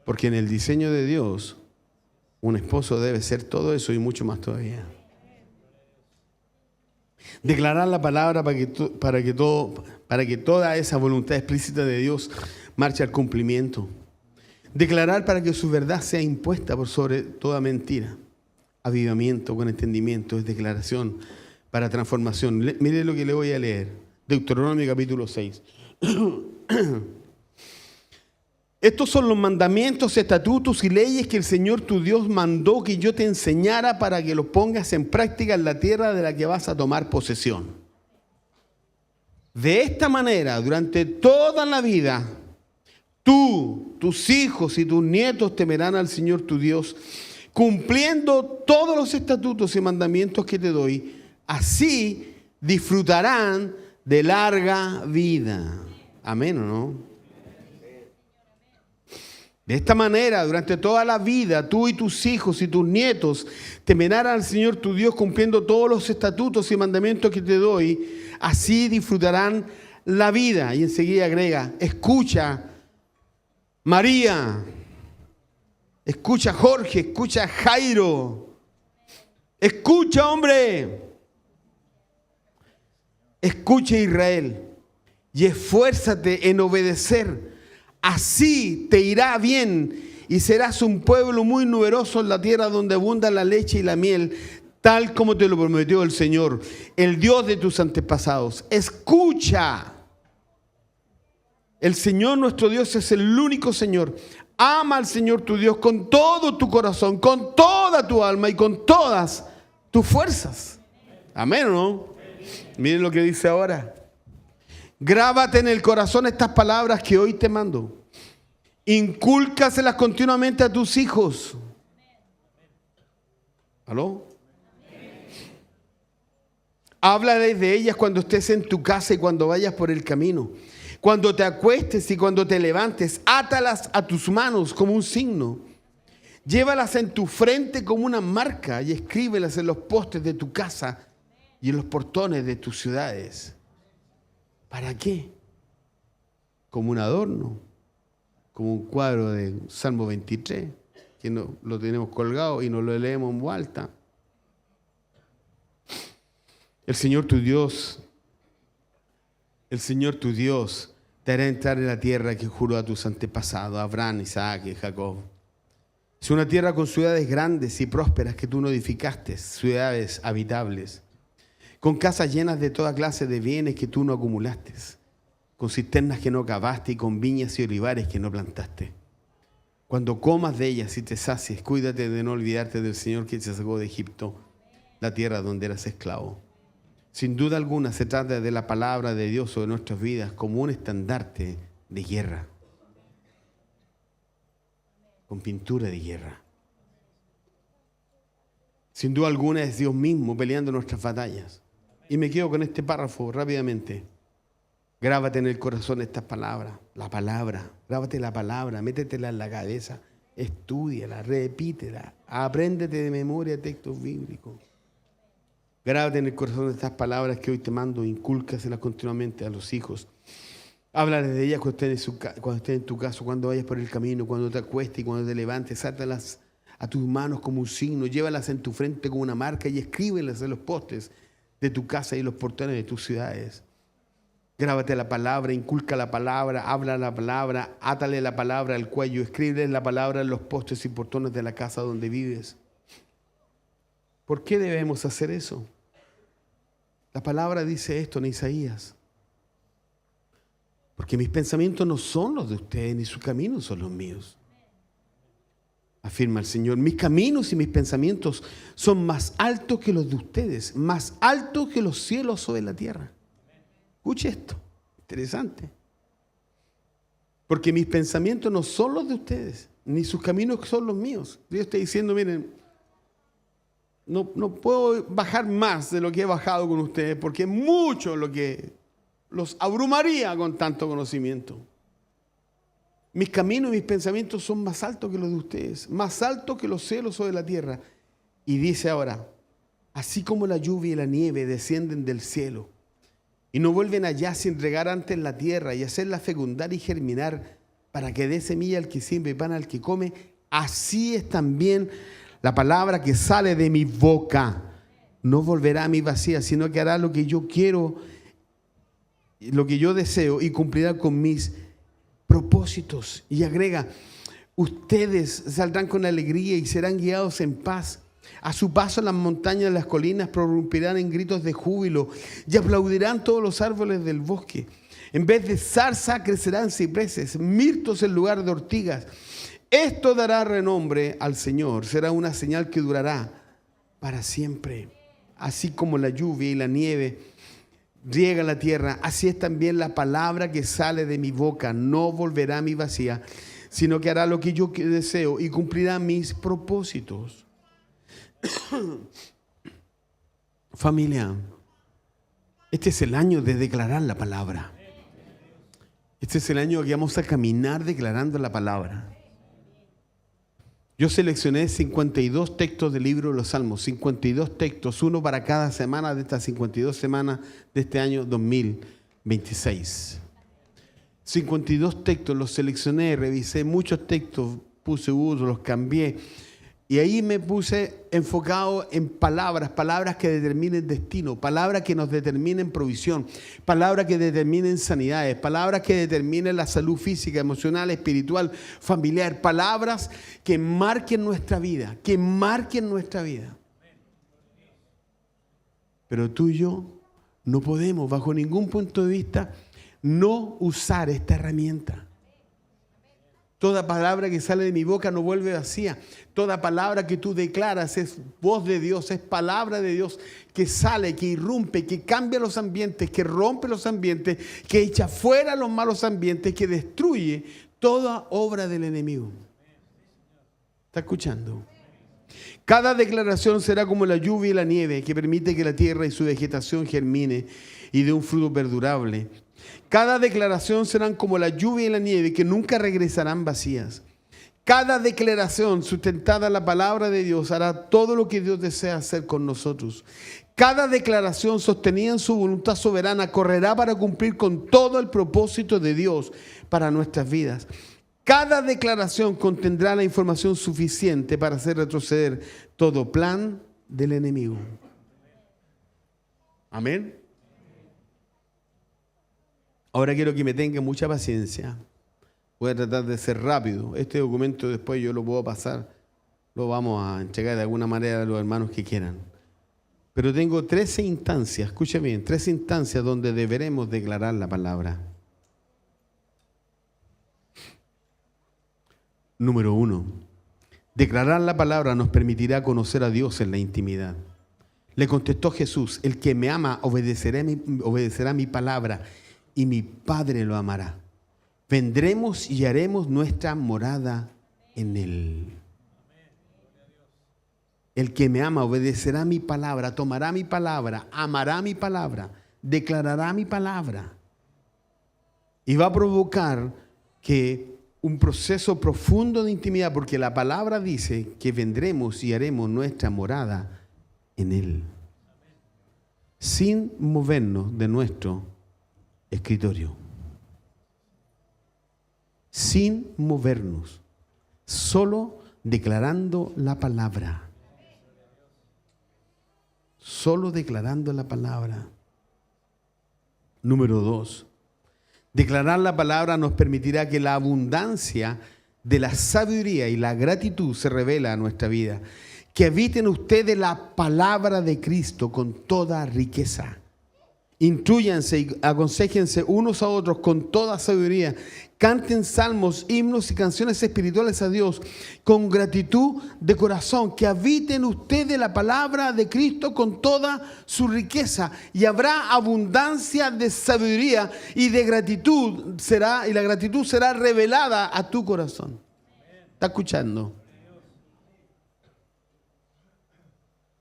Porque en el diseño de Dios, un esposo debe ser todo eso y mucho más todavía. Declarar la palabra para que toda esa voluntad explícita de Dios marche al cumplimiento. Declarar para que su verdad sea impuesta por sobre toda mentira. Avivamiento con entendimiento es declaración para transformación. Mire lo que le voy a leer. Deuteronomio capítulo 6. Estos son los mandamientos, estatutos y leyes que el Señor tu Dios mandó que yo te enseñara para que los pongas en práctica en la tierra de la que vas a tomar posesión. De esta manera, durante toda la vida, tú, tus hijos y tus nietos temerán al Señor tu Dios, cumpliendo todos los estatutos y mandamientos que te doy. Así disfrutarán de larga vida. Amén, ¿o no? De esta manera, durante toda la vida, tú y tus hijos y tus nietos temerán al Señor tu Dios cumpliendo todos los estatutos y mandamientos que te doy. Así disfrutarán la vida. Y enseguida agrega, escucha, María, escucha Jorge, escucha Jairo, escucha hombre, escucha Israel y esfuérzate en obedecer. Así te irá bien y serás un pueblo muy numeroso en la tierra donde abunda la leche y la miel, tal como te lo prometió el Señor, el Dios de tus antepasados. Escucha. El Señor nuestro Dios es el único Señor. Ama al Señor tu Dios con todo tu corazón, con toda tu alma y con todas tus fuerzas. Amén, ¿o no? Miren lo que dice ahora. Grábate en el corazón estas palabras que hoy te mando. Incúlcaselas continuamente a tus hijos. ¿Aló? Háblales de ellas cuando estés en tu casa y cuando vayas por el camino. Cuando te acuestes y cuando te levantes, átalas a tus manos como un signo. Llévalas en tu frente como una marca y escríbelas en los postes de tu casa y en los portones de tus ciudades. ¿Para qué? Como un adorno, como un cuadro de Salmo 23, que no, lo tenemos colgado y nos lo leemos en voz alta. El Señor tu Dios te hará entrar en la tierra que juró a tus antepasados, Abraham, Isaac y Jacob. Es una tierra con ciudades grandes y prósperas que tú no edificaste, ciudades habitables, con casas llenas de toda clase de bienes que tú no acumulaste, con cisternas que no cavaste y con viñas y olivares que no plantaste. Cuando comas de ellas y te sacies, cuídate de no olvidarte del Señor que te sacó de Egipto, la tierra donde eras esclavo. Sin duda alguna se trata de la palabra de Dios sobre nuestras vidas como un estandarte de guerra, con pintura de guerra. Sin duda alguna es Dios mismo peleando nuestras batallas. Y me quedo con este párrafo rápidamente. Grábate en el corazón estas palabras. La palabra. Grábate la palabra. Métetela en la cabeza. Estúdiala, repítela. Apréndete de memoria textos bíblicos. Grábate en el corazón estas palabras que hoy te mando. Incúlcaselas continuamente a los hijos. Háblales de ellas cuando estés en tu casa, cuando vayas por el camino, cuando te acuestes y cuando te levantes. Sátalas a tus manos como un signo. Llévalas en tu frente como una marca y escríbelas en los postes de tu casa y los portones de tus ciudades. Grábate la palabra, inculca la palabra, habla la palabra, átale la palabra al cuello, escribe la palabra en los postes y portones de la casa donde vives. ¿Por qué debemos hacer eso? La palabra dice esto en Isaías. Porque mis pensamientos no son los de ustedes, ni sus caminos son los míos. Afirma el Señor, mis caminos y mis pensamientos son más altos que los de ustedes, más altos que los cielos sobre la tierra. Escuche esto, interesante. Porque mis pensamientos no son los de ustedes, ni sus caminos son los míos. Dios está diciendo, miren, no puedo bajar más de lo que he bajado con ustedes, porque es mucho lo que los abrumaría con tanto conocimiento. Mis caminos y mis pensamientos son más altos que los de ustedes, más altos que los cielos sobre la tierra. Y dice ahora, así como la lluvia y la nieve descienden del cielo, y no vuelven allá sin regar antes la tierra y hacerla fecundar y germinar para que dé semilla al que siembra y pan al que come, así es también la palabra que sale de mi boca. No volverá a mí vacía, sino que hará lo que yo quiero, lo que yo deseo y cumplirá con mis propósitos. Y agrega, ustedes saldrán con alegría y serán guiados en paz. A su paso las montañas y las colinas prorrumpirán en gritos de júbilo y aplaudirán todos los árboles del bosque. En vez de zarza crecerán cipreses, mirtos en lugar de ortigas. Esto dará renombre al Señor, será una señal que durará para siempre. Así como la lluvia y la nieve riega la tierra, así es también la palabra que sale de mi boca. No volverá a mí vacía, sino que hará lo que yo deseo y cumplirá mis propósitos. Familia, este es el año de declarar la palabra. Este es el año que vamos a caminar declarando la palabra. Yo seleccioné 52 textos del libro de los Salmos, 52 textos, uno para cada semana de estas 52 semanas de este año 2026. 52 textos, los seleccioné, revisé muchos textos, puse otros, los cambié. Y ahí me puse enfocado en palabras que determinen destino, palabras que nos determinen provisión, palabras que determinen sanidades, palabras que determinen la salud física, emocional, espiritual, familiar, palabras que marquen nuestra vida, Pero tú y yo no podemos, bajo ningún punto de vista, no usar esta herramienta. Toda palabra que sale de mi boca no vuelve vacía. Toda palabra que tú declaras es voz de Dios, es palabra de Dios que sale, que irrumpe, que cambia los ambientes, que rompe los ambientes, que echa fuera los malos ambientes, que destruye toda obra del enemigo. ¿Está escuchando? Cada declaración será como la lluvia y la nieve, que permite que la tierra y su vegetación germine y dé un fruto perdurable. Cada declaración serán como la lluvia y la nieve, que nunca regresarán vacías. Cada declaración sustentada en la palabra de Dios hará todo lo que Dios desea hacer con nosotros. Cada declaración sostenida en su voluntad soberana correrá para cumplir con todo el propósito de Dios para nuestras vidas. Cada declaración contendrá la información suficiente para hacer retroceder todo plan del enemigo. Amén. Ahora quiero que me tengan mucha paciencia. Voy a tratar de ser rápido. Este documento después yo lo puedo pasar. Lo vamos a entregar de alguna manera a los hermanos que quieran. Pero tengo 13 instancias, escuche bien, 13 instancias donde deberemos declarar la palabra. Número 1. Declarar la palabra nos permitirá conocer a Dios en la intimidad. Le contestó Jesús, el que me ama obedecerá mi palabra y mi Padre lo amará. Vendremos y haremos nuestra morada en él. el que me ama obedecerá mi palabra, tomará mi palabra, amará mi palabra, declarará mi palabra. Y va a provocar que un proceso profundo de intimidad, porque la palabra dice que vendremos y haremos nuestra morada en Él, sin movernos de nuestro escritorio, sin movernos, solo declarando la palabra. Solo declarando la palabra. Número 2. Declarar la palabra nos permitirá que la abundancia de la sabiduría y la gratitud se revela a nuestra vida. Que habiten ustedes la palabra de Cristo con toda riqueza. Intrúyanse y aconséjense unos a otros con toda sabiduría. Canten salmos, himnos y canciones espirituales a Dios con gratitud de corazón. Que habiten ustedes la palabra de Cristo con toda su riqueza. Y habrá abundancia de sabiduría y de gratitud y la gratitud será revelada a tu corazón. ¿Está escuchando?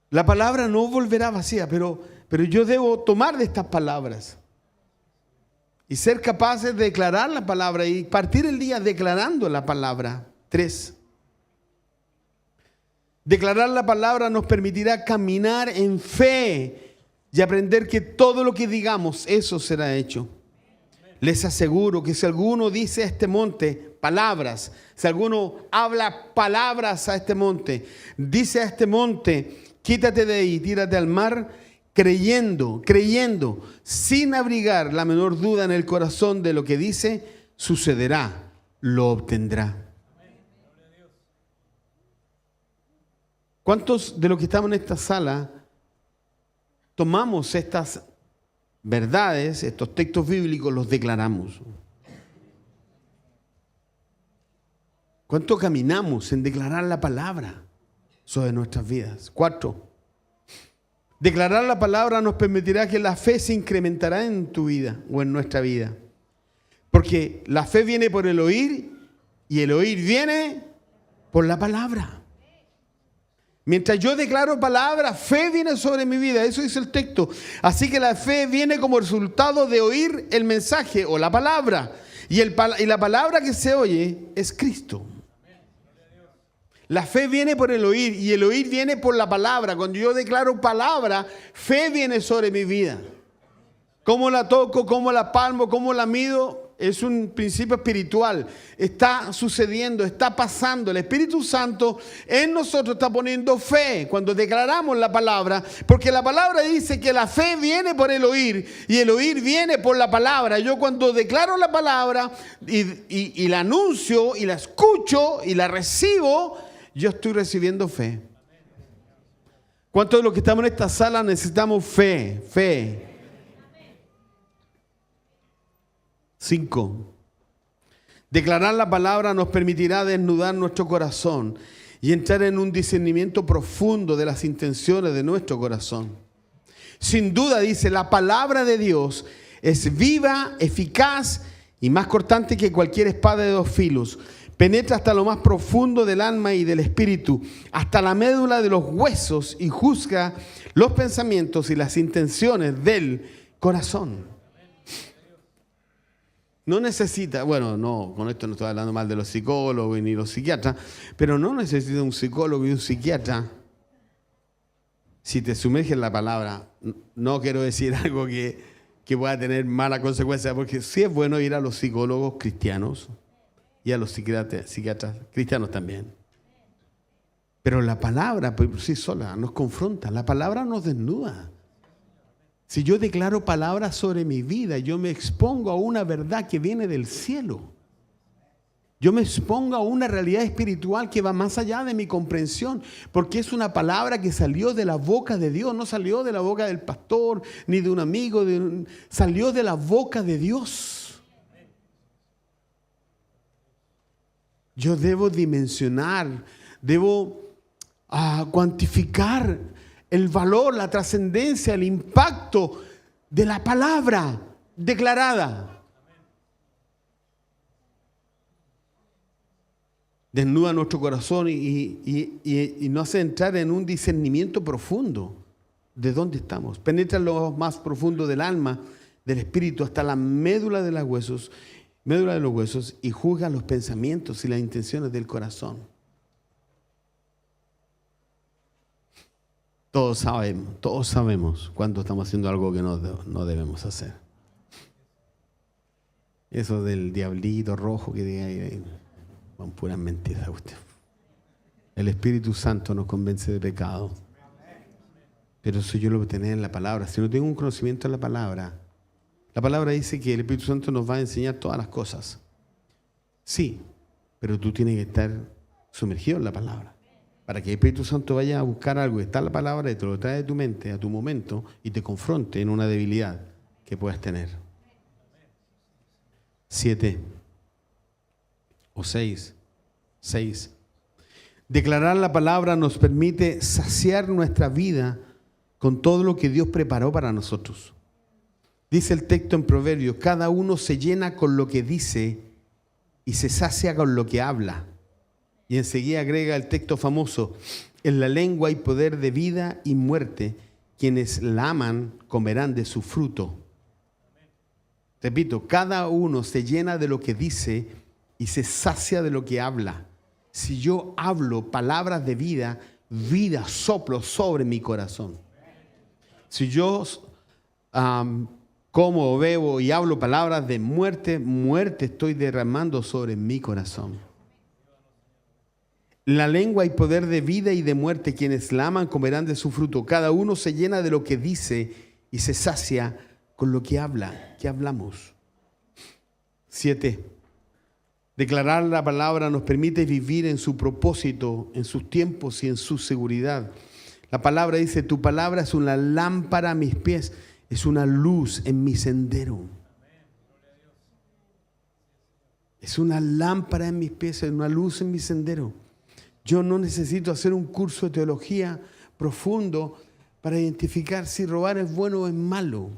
La palabra no volverá vacía, pero yo debo tomar de estas palabras y ser capaces de declarar la palabra y partir el día declarando la palabra. 3. Declarar la palabra nos permitirá caminar en fe y aprender que todo lo que digamos, eso será hecho. Les aseguro que si alguno dice a este monte palabras, si alguno habla palabras a este monte, dice a este monte, quítate de ahí, tírate al mar, creyendo, sin abrigar la menor duda en el corazón de lo que dice, sucederá, lo obtendrá. ¿Cuántos de los que estamos en esta sala tomamos estas verdades, estos textos bíblicos, los declaramos? ¿Cuánto caminamos en declarar la palabra sobre nuestras vidas? 4. Declarar la palabra nos permitirá que la fe se incrementará en tu vida o en nuestra vida. Porque la fe viene por el oír y el oír viene por la palabra. Mientras yo declaro palabra, fe viene sobre mi vida. Eso dice el texto. Así que la fe viene como resultado de oír el mensaje o la palabra. Y la palabra que se oye es Cristo. La fe viene por el oír y el oír viene por la palabra. Cuando yo declaro palabra, fe viene sobre mi vida. ¿Cómo la toco? ¿Cómo la palmo? ¿Cómo la mido? Es un principio espiritual. Está sucediendo, está pasando. El Espíritu Santo en nosotros está poniendo fe cuando declaramos la palabra. Porque la palabra dice que la fe viene por el oír y el oír viene por la palabra. Yo cuando declaro la palabra y la anuncio y la escucho y la recibo, yo estoy recibiendo fe. ¿Cuántos de los que estamos en esta sala necesitamos fe? Fe. 5. Declarar la palabra nos permitirá desnudar nuestro corazón y entrar en un discernimiento profundo de las intenciones de nuestro corazón. Sin duda, dice, la palabra de Dios es viva, eficaz y más cortante que cualquier espada de 2 filos. Penetra hasta lo más profundo del alma y del espíritu, hasta la médula de los huesos y juzga los pensamientos y las intenciones del corazón. No necesita, bueno, no, con esto no estoy hablando mal de los psicólogos ni los psiquiatras, pero no necesita un psicólogo y un psiquiatra. Si te sumerges en la palabra, no quiero decir algo que pueda tener mala consecuencia, porque sí es bueno ir a los psicólogos cristianos y a los psiquiatras cristianos también. Pero la palabra por sí sola nos confronta, la palabra nos desnuda. Si yo declaro palabras sobre mi vida, yo me expongo a una verdad que viene del cielo. Yo me expongo a una realidad espiritual que va más allá de mi comprensión, porque es una palabra que salió de la boca de Dios, no salió de la boca del pastor, ni de un amigo, salió de la boca de Dios. Yo debo dimensionar, debo cuantificar el valor, la trascendencia, el impacto de la palabra declarada. desnuda nuestro corazón y nos hace entrar en un discernimiento profundo de dónde estamos. Penetra lo más profundo del alma, del espíritu, hasta la médula de los huesos y juzga los pensamientos y las intenciones del corazón. Todos sabemos cuando estamos haciendo algo que no debemos hacer. Eso del diablito rojo que diga ahí, son puras mentiras usted. El Espíritu Santo nos convence de pecado. Pero eso yo lo voy a tener en la palabra. Si no tengo un conocimiento en la palabra dice que el Espíritu Santo nos va a enseñar todas las cosas. Sí, pero tú tienes que estar sumergido en la palabra. Para que el Espíritu Santo vaya a buscar algo que está en la palabra y te lo trae de tu mente a tu momento y te confronte en una debilidad que puedas tener. 7 o 6. Declarar la palabra nos permite saciar nuestra vida con todo lo que Dios preparó para nosotros. Dice el texto en Proverbios, cada uno se llena con lo que dice y se sacia con lo que habla. Y enseguida agrega el texto famoso, en la lengua hay poder de vida y muerte, quienes la aman comerán de su fruto. Repito, cada uno se llena de lo que dice y se sacia de lo que habla. Si yo hablo palabras de vida, vida soplo sobre mi corazón. Si yo como o bebo y hablo palabras de muerte, muerte estoy derramando sobre mi corazón. En la lengua hay poder de vida y de muerte. Quienes la aman comerán de su fruto. Cada uno se llena de lo que dice y se sacia con lo que habla. ¿Qué hablamos? 7. Declarar la palabra nos permite vivir en su propósito, en sus tiempos y en su seguridad. La palabra dice, tu palabra es una lámpara a mis pies, es una luz en mi sendero. Es una lámpara en mis pies, es una luz en mi sendero. Yo no necesito hacer un curso de teología profundo para identificar si robar es bueno o es malo.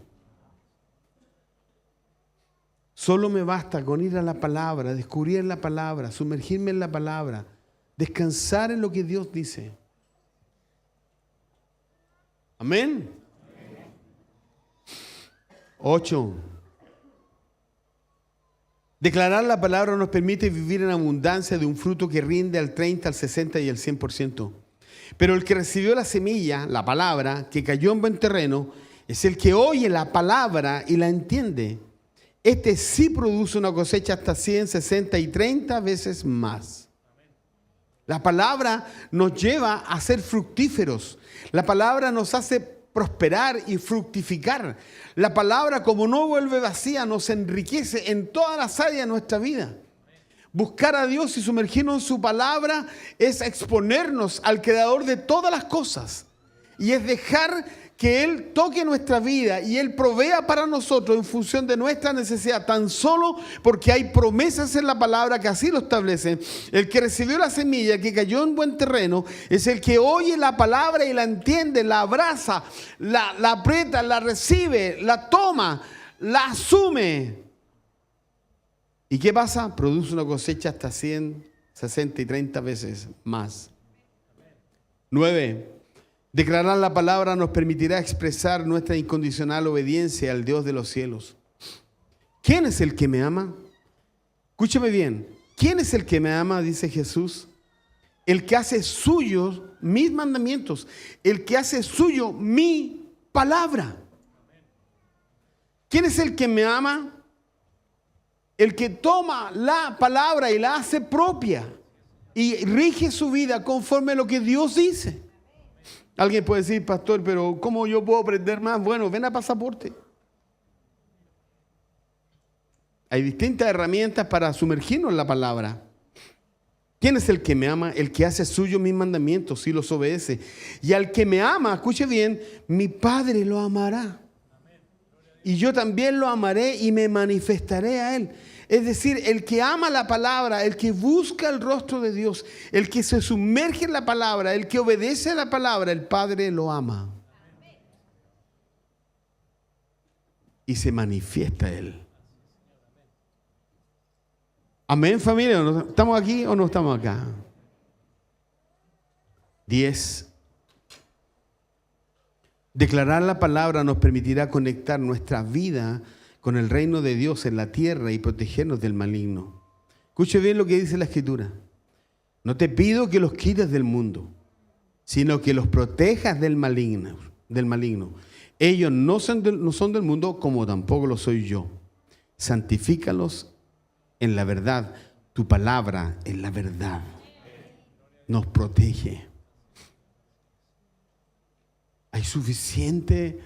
Solo me basta con ir a la palabra, descubrir la palabra, sumergirme en la palabra, descansar en lo que Dios dice. Amén. 8. Declarar la palabra nos permite vivir en abundancia de un fruto que rinde al 30, al 60 y al 100%. Pero el que recibió la semilla, la palabra, que cayó en buen terreno, es el que oye la palabra y la entiende. Este sí produce una cosecha hasta 100, 60 y 30 veces más. La palabra nos lleva a ser fructíferos. La palabra nos hace prosperar y fructificar. La palabra, como no vuelve vacía, nos enriquece en todas las áreas de nuestra vida. Buscar a Dios y sumergirnos en su palabra es exponernos al Creador de todas las cosas. Y es dejar que Él toque nuestra vida y Él provea para nosotros en función de nuestra necesidad, tan solo porque hay promesas en la palabra que así lo establecen. El que recibió la semilla, que cayó en buen terreno, es el que oye la palabra y la entiende, la abraza, la aprieta, la recibe, la toma, la asume. ¿Y qué pasa? Produce una cosecha hasta 100, 60 y 30 veces más. 9. Declarar la palabra nos permitirá expresar nuestra incondicional obediencia al Dios de los cielos. ¿Quién es el que me ama? Escúcheme bien. ¿Quién es el que me ama? Dice Jesús. El que hace suyos mis mandamientos. El que hace suyo mi palabra. ¿Quién es el que me ama? El que toma la palabra y la hace propia y rige su vida conforme a lo que Dios dice. Alguien puede decir, pastor, pero ¿cómo yo puedo aprender más? Bueno, ven a Pasaporte. Hay distintas herramientas para sumergirnos en la palabra. ¿Quién es el que me ama? El que hace suyo mis mandamientos y los obedece. Y al que me ama, escuche bien, mi Padre lo amará. Y yo también lo amaré y me manifestaré a él. Es decir, el que ama la palabra, el que busca el rostro de Dios, el que se sumerge en la palabra, el que obedece a la palabra, el Padre lo ama. Y se manifiesta a él. Amén, familia. ¿Estamos aquí o no estamos acá? 10. Declarar la palabra nos permitirá conectar nuestra vida con el reino de Dios en la tierra y protegernos del maligno. Escuche bien lo que dice la Escritura. No te pido que los quites del mundo, sino que los protejas del maligno. Ellos no son del mundo, como tampoco lo soy yo. Santifícalos en la verdad. Tu palabra en la verdad nos protege. Hay suficiente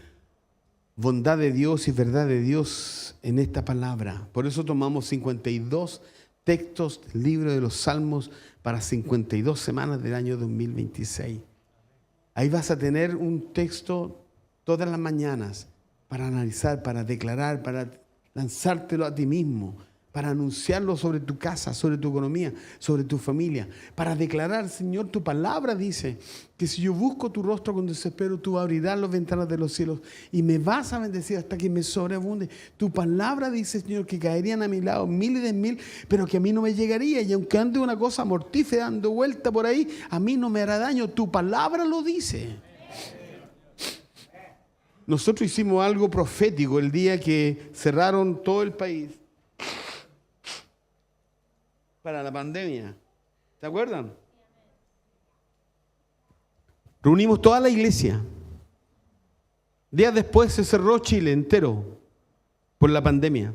bondad de Dios y verdad de Dios en esta palabra. Por eso tomamos 52 textos del libro de los Salmos para 52 semanas del año 2026. Ahí vas a tener un texto todas las mañanas para analizar, para declarar, para lanzártelo a ti mismo, para anunciarlo sobre tu casa, sobre tu economía, sobre tu familia, para declarar, Señor, tu palabra dice que si yo busco tu rostro con desespero, tú abrirás las ventanas de los cielos y me vas a bendecir hasta que me sobreabunde. Tu palabra dice, Señor, que caerían a mi lado 1000 y 10,000, pero que a mí no me llegaría, y aunque ande una cosa mortífera dando vuelta por ahí, a mí no me hará daño. Tu palabra lo dice. Nosotros hicimos algo profético el día que cerraron todo el país para la pandemia. ¿Se acuerdan? Reunimos toda la iglesia. Días después se cerró Chile entero por la pandemia.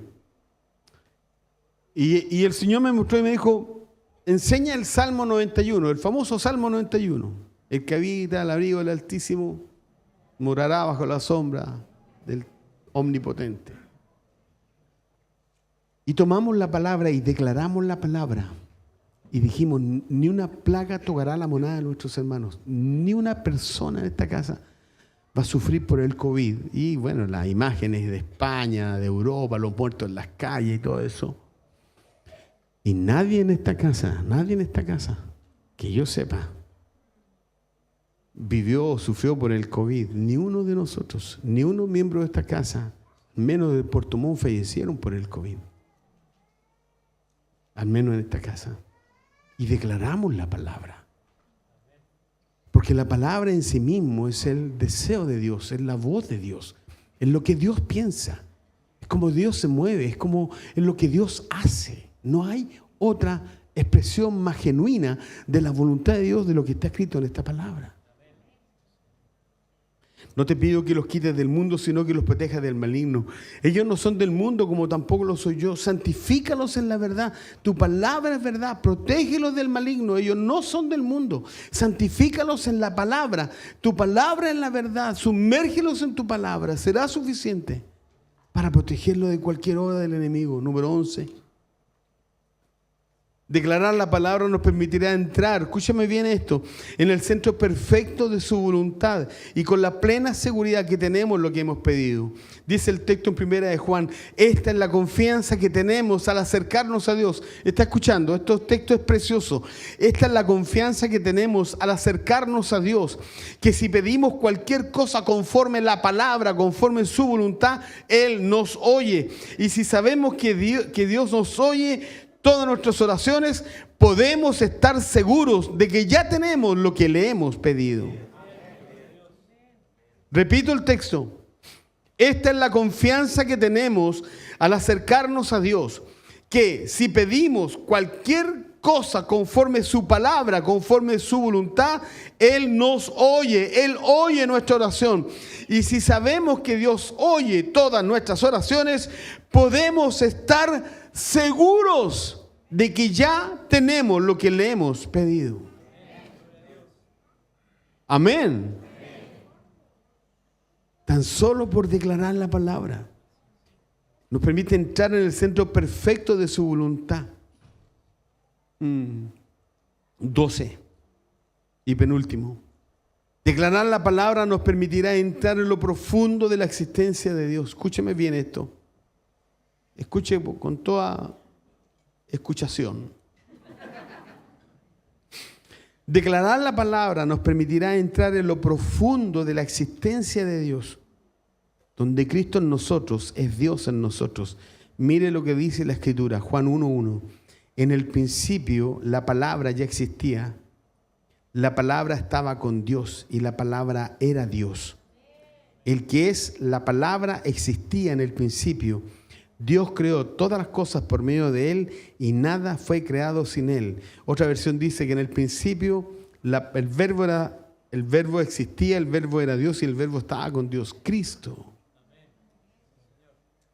Y el Señor me mostró y me dijo, enseña el Salmo 91, el famoso Salmo 91. El que habita al abrigo del Altísimo morará bajo la sombra del Omnipotente. Y tomamos la palabra y declaramos la palabra. Y dijimos, ni una plaga tocará la monada de nuestros hermanos. Ni una persona en esta casa va a sufrir por el COVID. Y bueno, las imágenes de España, de Europa, los muertos en las calles y todo eso. Y nadie en esta casa, que yo sepa, vivió o sufrió por el COVID. Ni uno de nosotros, ni uno miembro de esta casa, menos de Puerto Montt, fallecieron por el COVID. Al menos en esta casa. Y declaramos la palabra. Porque la palabra en sí mismo es el deseo de Dios, es la voz de Dios, es lo que Dios piensa, es como Dios se mueve, es lo que Dios hace. No hay otra expresión más genuina de la voluntad de Dios de lo que está escrito en esta palabra. No te pido que los quites del mundo, sino que los protejas del maligno. Ellos no son del mundo, como tampoco lo soy yo. Santifícalos en la verdad. Tu palabra es verdad. Protégelos del maligno. Ellos no son del mundo. Santifícalos en la palabra. Tu palabra es la verdad. Sumérgelos en tu palabra. Será suficiente para protegerlos de cualquier obra del enemigo. Número 11. Declarar la palabra nos permitirá entrar, escúchame bien esto, en el centro perfecto de su voluntad y con la plena seguridad que tenemos lo que hemos pedido. Dice el texto en 1 de Juan, esta es la confianza que tenemos al acercarnos a Dios. ¿Está escuchando? Este texto es precioso. Esta es la confianza que tenemos al acercarnos a Dios, que si pedimos cualquier cosa conforme la palabra, conforme su voluntad, Él nos oye. Y si sabemos que Dios nos oye todas nuestras oraciones, podemos estar seguros de que ya tenemos lo que le hemos pedido. Repito el texto. Esta es la confianza que tenemos al acercarnos a Dios, que si pedimos cualquier cosa conforme su palabra, conforme su voluntad, Él nos oye, Él oye nuestra oración. Y si sabemos que Dios oye todas nuestras oraciones, podemos estar seguros de que ya tenemos lo que le hemos pedido. Amén. Tan solo por declarar la palabra nos permite entrar en el centro perfecto de su voluntad. 12 y penúltimo. Declarar la palabra nos permitirá entrar en lo profundo de la existencia de Dios. Escúcheme bien esto. Escuche con toda escuchación. Declarar la palabra nos permitirá entrar en lo profundo de la existencia de Dios, donde Cristo en nosotros es Dios en nosotros. Mire lo que dice la Escritura, Juan 1:1. En el principio la palabra ya existía. La palabra estaba con Dios y la palabra era Dios. El que es la palabra existía en el principio. Dios creó todas las cosas por medio de Él y nada fue creado sin Él. Otra versión dice que en el principio el verbo existía, el verbo era Dios y el verbo estaba con Dios, Cristo.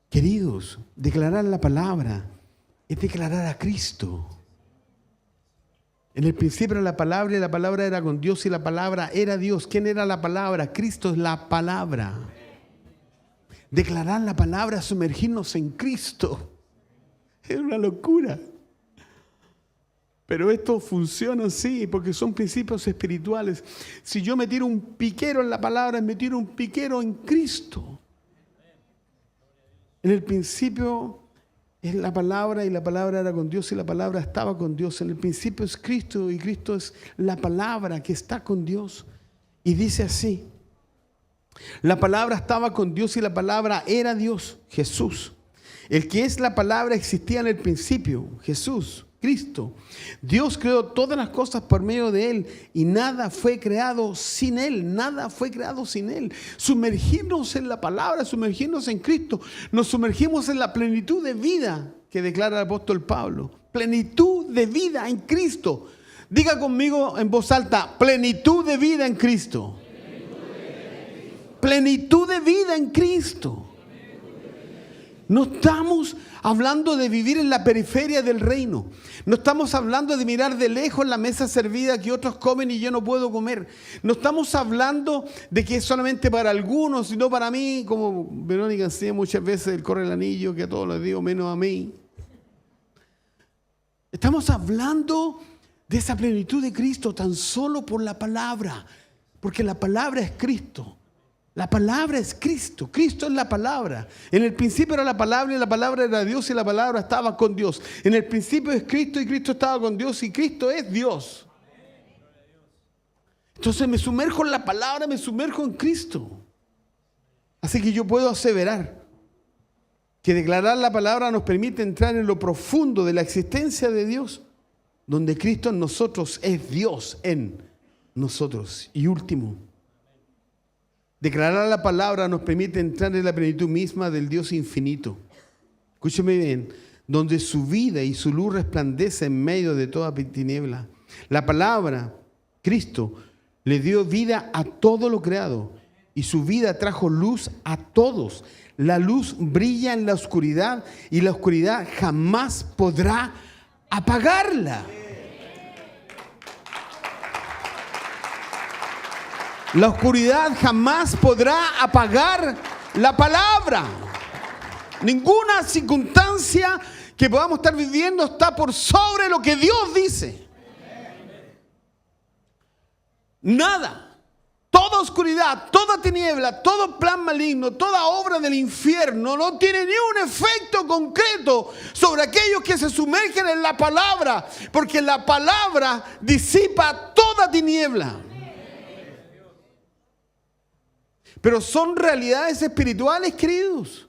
Queridos, declarar la palabra es declarar a Cristo. En el principio era la palabra y la palabra era con Dios y la palabra era Dios. ¿Quién era la palabra? Cristo es la palabra. Declarar la palabra, sumergirnos en Cristo. Es una locura. Pero esto funciona así porque son principios espirituales. Si yo me tiro un piquero en la palabra, me tiro un piquero en Cristo. En el principio es la palabra y la palabra era con Dios y la palabra estaba con Dios. En el principio es Cristo y Cristo es la palabra que está con Dios. Y dice así: la palabra estaba con Dios y la palabra era Dios, Jesús. El que es la palabra existía en el principio, Jesús, Cristo. Dios creó todas las cosas por medio de Él y nada fue creado sin Él, nada fue creado sin Él. Sumergirnos en la palabra, sumergirnos en Cristo, nos sumergimos en la plenitud de vida que declara el apóstol Pablo. Plenitud de vida en Cristo. Diga conmigo en voz alta: plenitud de vida en Cristo. Plenitud de vida en Cristo. No estamos hablando de vivir en la periferia del reino. No estamos hablando de mirar de lejos la mesa servida que otros comen y yo no puedo comer. No estamos hablando de que es solamente para algunos, sino para mí, como Verónica enseña muchas veces el corre el anillo, que a todos les digo menos a mí. Estamos hablando de esa plenitud de Cristo tan solo por la palabra, porque la palabra es Cristo. La palabra es Cristo, Cristo es la palabra. En el principio era la palabra y la palabra era Dios y la palabra estaba con Dios. En el principio es Cristo y Cristo estaba con Dios y Cristo es Dios. Entonces me sumerjo en la palabra, me sumerjo en Cristo. Así que yo puedo aseverar que declarar la palabra nos permite entrar en lo profundo de la existencia de Dios, donde Cristo en nosotros es Dios en nosotros. Y último, declarar la palabra nos permite entrar en la plenitud misma del Dios infinito. Escúcheme bien, donde su vida y su luz resplandece en medio de toda tiniebla. La palabra, Cristo, le dio vida a todo lo creado y su vida trajo luz a todos. La luz brilla en la oscuridad y la oscuridad jamás podrá apagarla. La oscuridad jamás podrá apagar la palabra. Ninguna circunstancia que podamos estar viviendo está por sobre lo que Dios dice. Nada. Toda oscuridad, toda tiniebla, todo plan maligno, toda obra del infierno no tiene ni un efecto concreto sobre aquellos que se sumergen en la palabra, porque la palabra disipa toda tiniebla. Pero son realidades espirituales, queridos.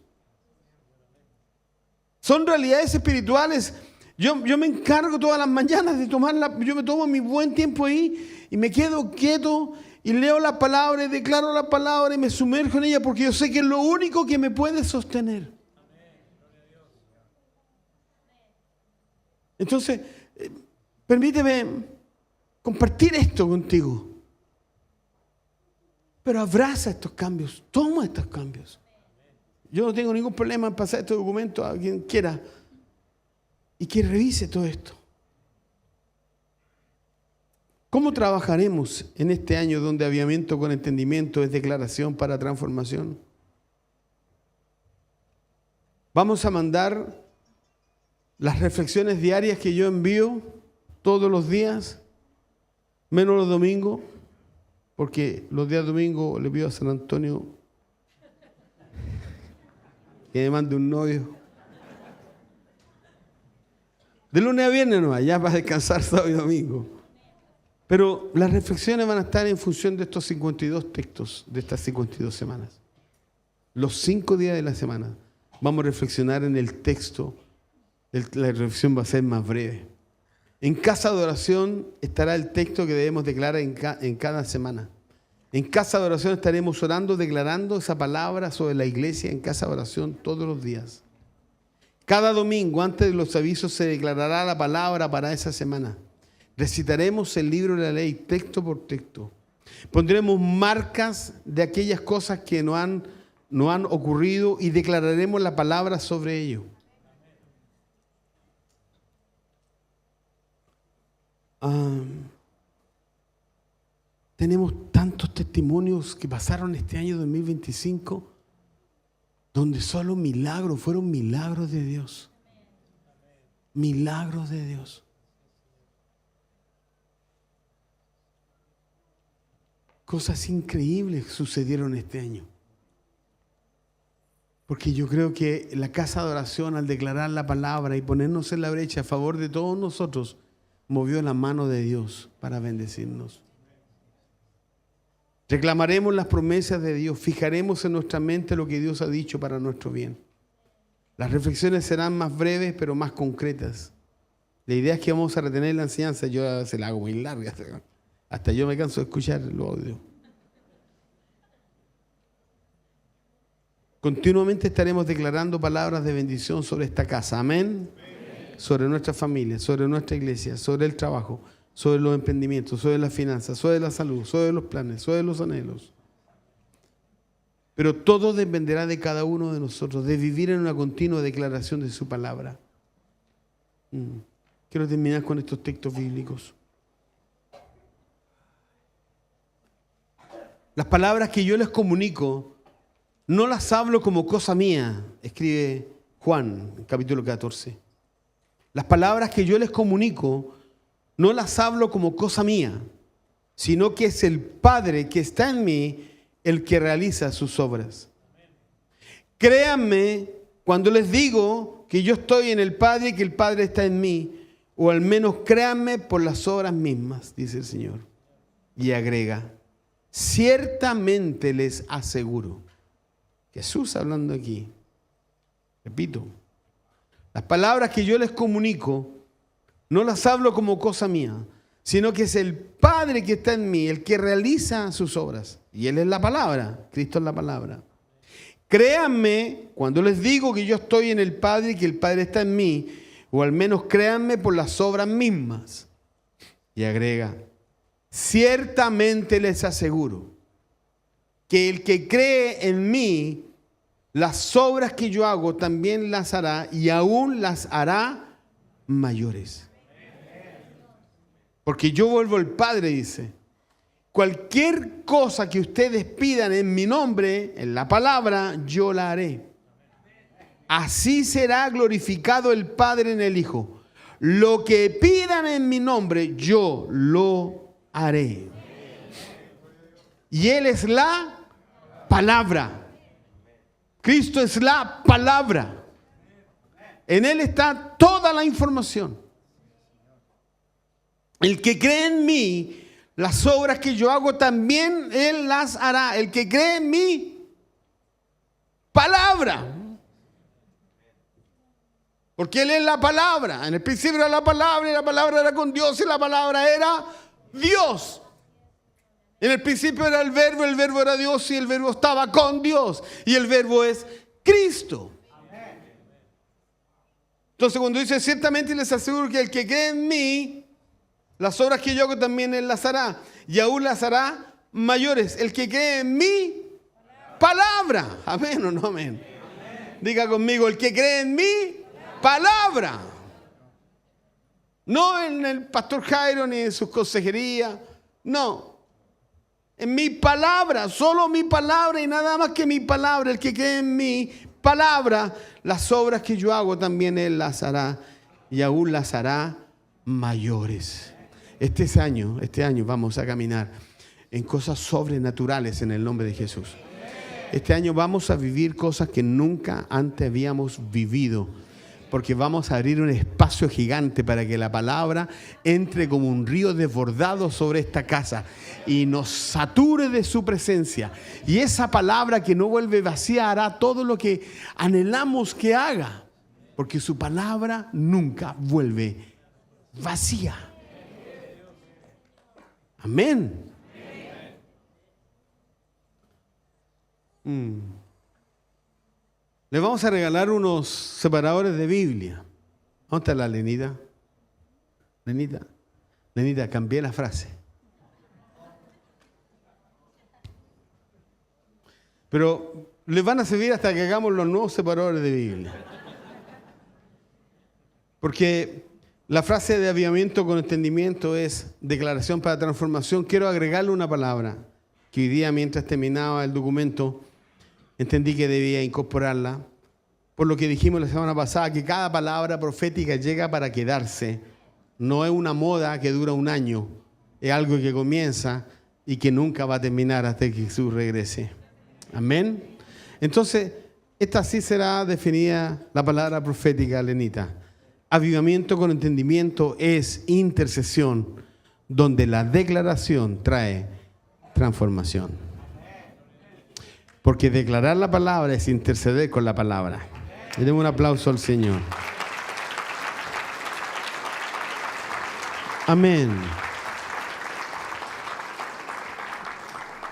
Son realidades espirituales. Yo me encargo todas las mañanas de tomarla. Yo me tomo mi buen tiempo ahí y me quedo quieto y leo la palabra y declaro la palabra y me sumerjo en ella porque yo sé que es lo único que me puede sostener. Entonces, permíteme compartir esto contigo. Pero abraza estos cambios, toma estos cambios. Yo no tengo ningún problema en pasar este documento a quien quiera y que revise todo esto. ¿Cómo trabajaremos en este año donde avivamiento con entendimiento es declaración para transformación? Vamos a mandar las reflexiones diarias que yo envío todos los días, menos los domingos. Porque los días domingos le pido a San Antonio que me mande un novio. De lunes a viernes no, ya para descansar sábado y domingo. Pero las reflexiones van a estar en función de estos 52 textos, de estas 52 semanas. Los 5 días de la semana vamos a reflexionar en el texto La reflexión va a ser más breve. En casa de oración estará el texto que debemos declarar en cada semana. En casa de oración estaremos orando, declarando esa palabra sobre la iglesia en casa de oración todos los días. Cada domingo, antes de los avisos, se declarará la palabra para esa semana. Recitaremos el libro de la ley, texto por texto. Pondremos marcas de aquellas cosas que no han ocurrido y declararemos la palabra sobre ello. Tenemos tantos testimonios que pasaron este año 2025 donde solo milagros, fueron milagros de Dios. Milagros de Dios. Cosas increíbles sucedieron este año. Porque yo creo que la casa de oración, al declarar la palabra y ponernos en la brecha a favor de todos nosotros, movió la mano de Dios para bendecirnos. Reclamaremos las promesas de Dios, fijaremos en nuestra mente lo que Dios ha dicho para nuestro bien. Las reflexiones serán más breves, pero más concretas. La idea es que vamos a retener la enseñanza. Yo se la hago muy larga, hasta yo me canso de escuchar los audios. Continuamente estaremos declarando palabras de bendición sobre esta casa. Amén. Sobre nuestra familia, sobre nuestra iglesia, sobre el trabajo, sobre los emprendimientos, sobre las finanzas, sobre la salud, sobre los planes, sobre los anhelos. Pero todo dependerá de cada uno de nosotros, de vivir en una continua declaración de su palabra. Quiero terminar con estos textos bíblicos. Las palabras que yo les comunico, no las hablo como cosa mía, escribe Juan, capítulo 14. Las palabras que yo les comunico, no las hablo como cosa mía, sino que es el Padre que está en mí el que realiza sus obras. Créanme cuando les digo que yo estoy en el Padre y que el Padre está en mí, o al menos créanme por las obras mismas, dice el Señor. Y agrega, ciertamente les aseguro. Jesús hablando aquí. Repito, las palabras que yo les comunico, no las hablo como cosa mía, sino que es el Padre que está en mí, el que realiza sus obras. Y Él es la palabra, Cristo es la palabra. Créanme cuando les digo que yo estoy en el Padre y que el Padre está en mí, o al menos créanme por las obras mismas. Y agrega, ciertamente les aseguro que el que cree en mí, las obras que yo hago también las hará y aún las hará mayores. Porque yo vuelvo al Padre, dice. Cualquier cosa que ustedes pidan en mi nombre, en la palabra, yo la haré. Así será glorificado el Padre en el Hijo. Lo que pidan en mi nombre, yo lo haré. Y Él es la palabra. Cristo es la palabra. En Él está toda la información. El que cree en mí, las obras que yo hago también Él las hará. El que cree en mi palabra. Porque Él es la palabra. En el principio era la palabra y la palabra era con Dios y la palabra era Dios. En el principio era el verbo era Dios y el verbo estaba con Dios. Y el verbo es Cristo. Entonces cuando dice ciertamente les aseguro que el que cree en mí, las obras que yo hago también Él las hará. Y aún las hará mayores. El que cree en mi palabra. Amén o no amén. Diga conmigo, el que cree en mi palabra. No en el pastor Jairo ni en sus consejerías. No. En mi palabra, solo mi palabra y nada más que mi palabra. El que cree en mi palabra, las obras que yo hago también Él las hará y aún las hará mayores. Este año vamos a caminar en cosas sobrenaturales en el nombre de Jesús. Este año vamos a vivir cosas que nunca antes habíamos vivido. Porque vamos a abrir un espacio gigante para que la palabra entre como un río desbordado sobre esta casa y nos sature de su presencia. Y esa palabra que no vuelve vacía hará todo lo que anhelamos que haga. porque su palabra nunca vuelve vacía. Amén. Le vamos a regalar unos separadores de Biblia. ¿Dónde está la Lenita? Lenita, cambié la frase. Pero les van a servir hasta que hagamos los nuevos separadores de Biblia. Porque la frase de avivamiento con entendimiento es declaración para transformación. Quiero agregarle una palabra que hoy día, mientras terminaba el documento, entendí que debía incorporarla. Por lo que dijimos la semana pasada, que cada palabra profética llega para quedarse. No es una moda que dura un año. Es algo que comienza y que nunca va a terminar hasta que Jesús regrese. Amén. Entonces, esta sí será definida la palabra profética, Lenita. Avivamiento con entendimiento es intercesión, donde la declaración trae transformación. Porque declarar la palabra es interceder con la palabra. Le demos un aplauso al Señor. Amén.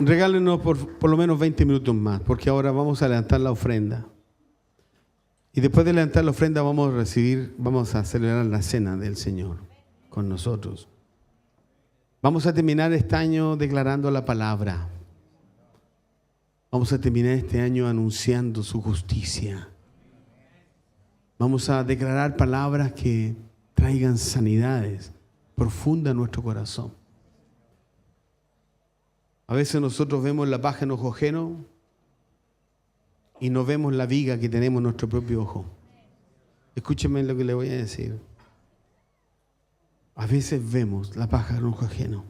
Regálenos por lo menos 20 minutos más, porque ahora vamos a levantar la ofrenda. Y después de levantar la ofrenda vamos a celebrar la cena del Señor con nosotros. Vamos a terminar este año declarando la palabra. Vamos a terminar este año anunciando su justicia. Vamos a declarar palabras que traigan sanidades profundas a nuestro corazón. A veces nosotros vemos la paja en ojo ajeno y no vemos la viga que tenemos en nuestro propio ojo. Escúcheme lo que le voy a decir. A veces vemos la paja en ojo ajeno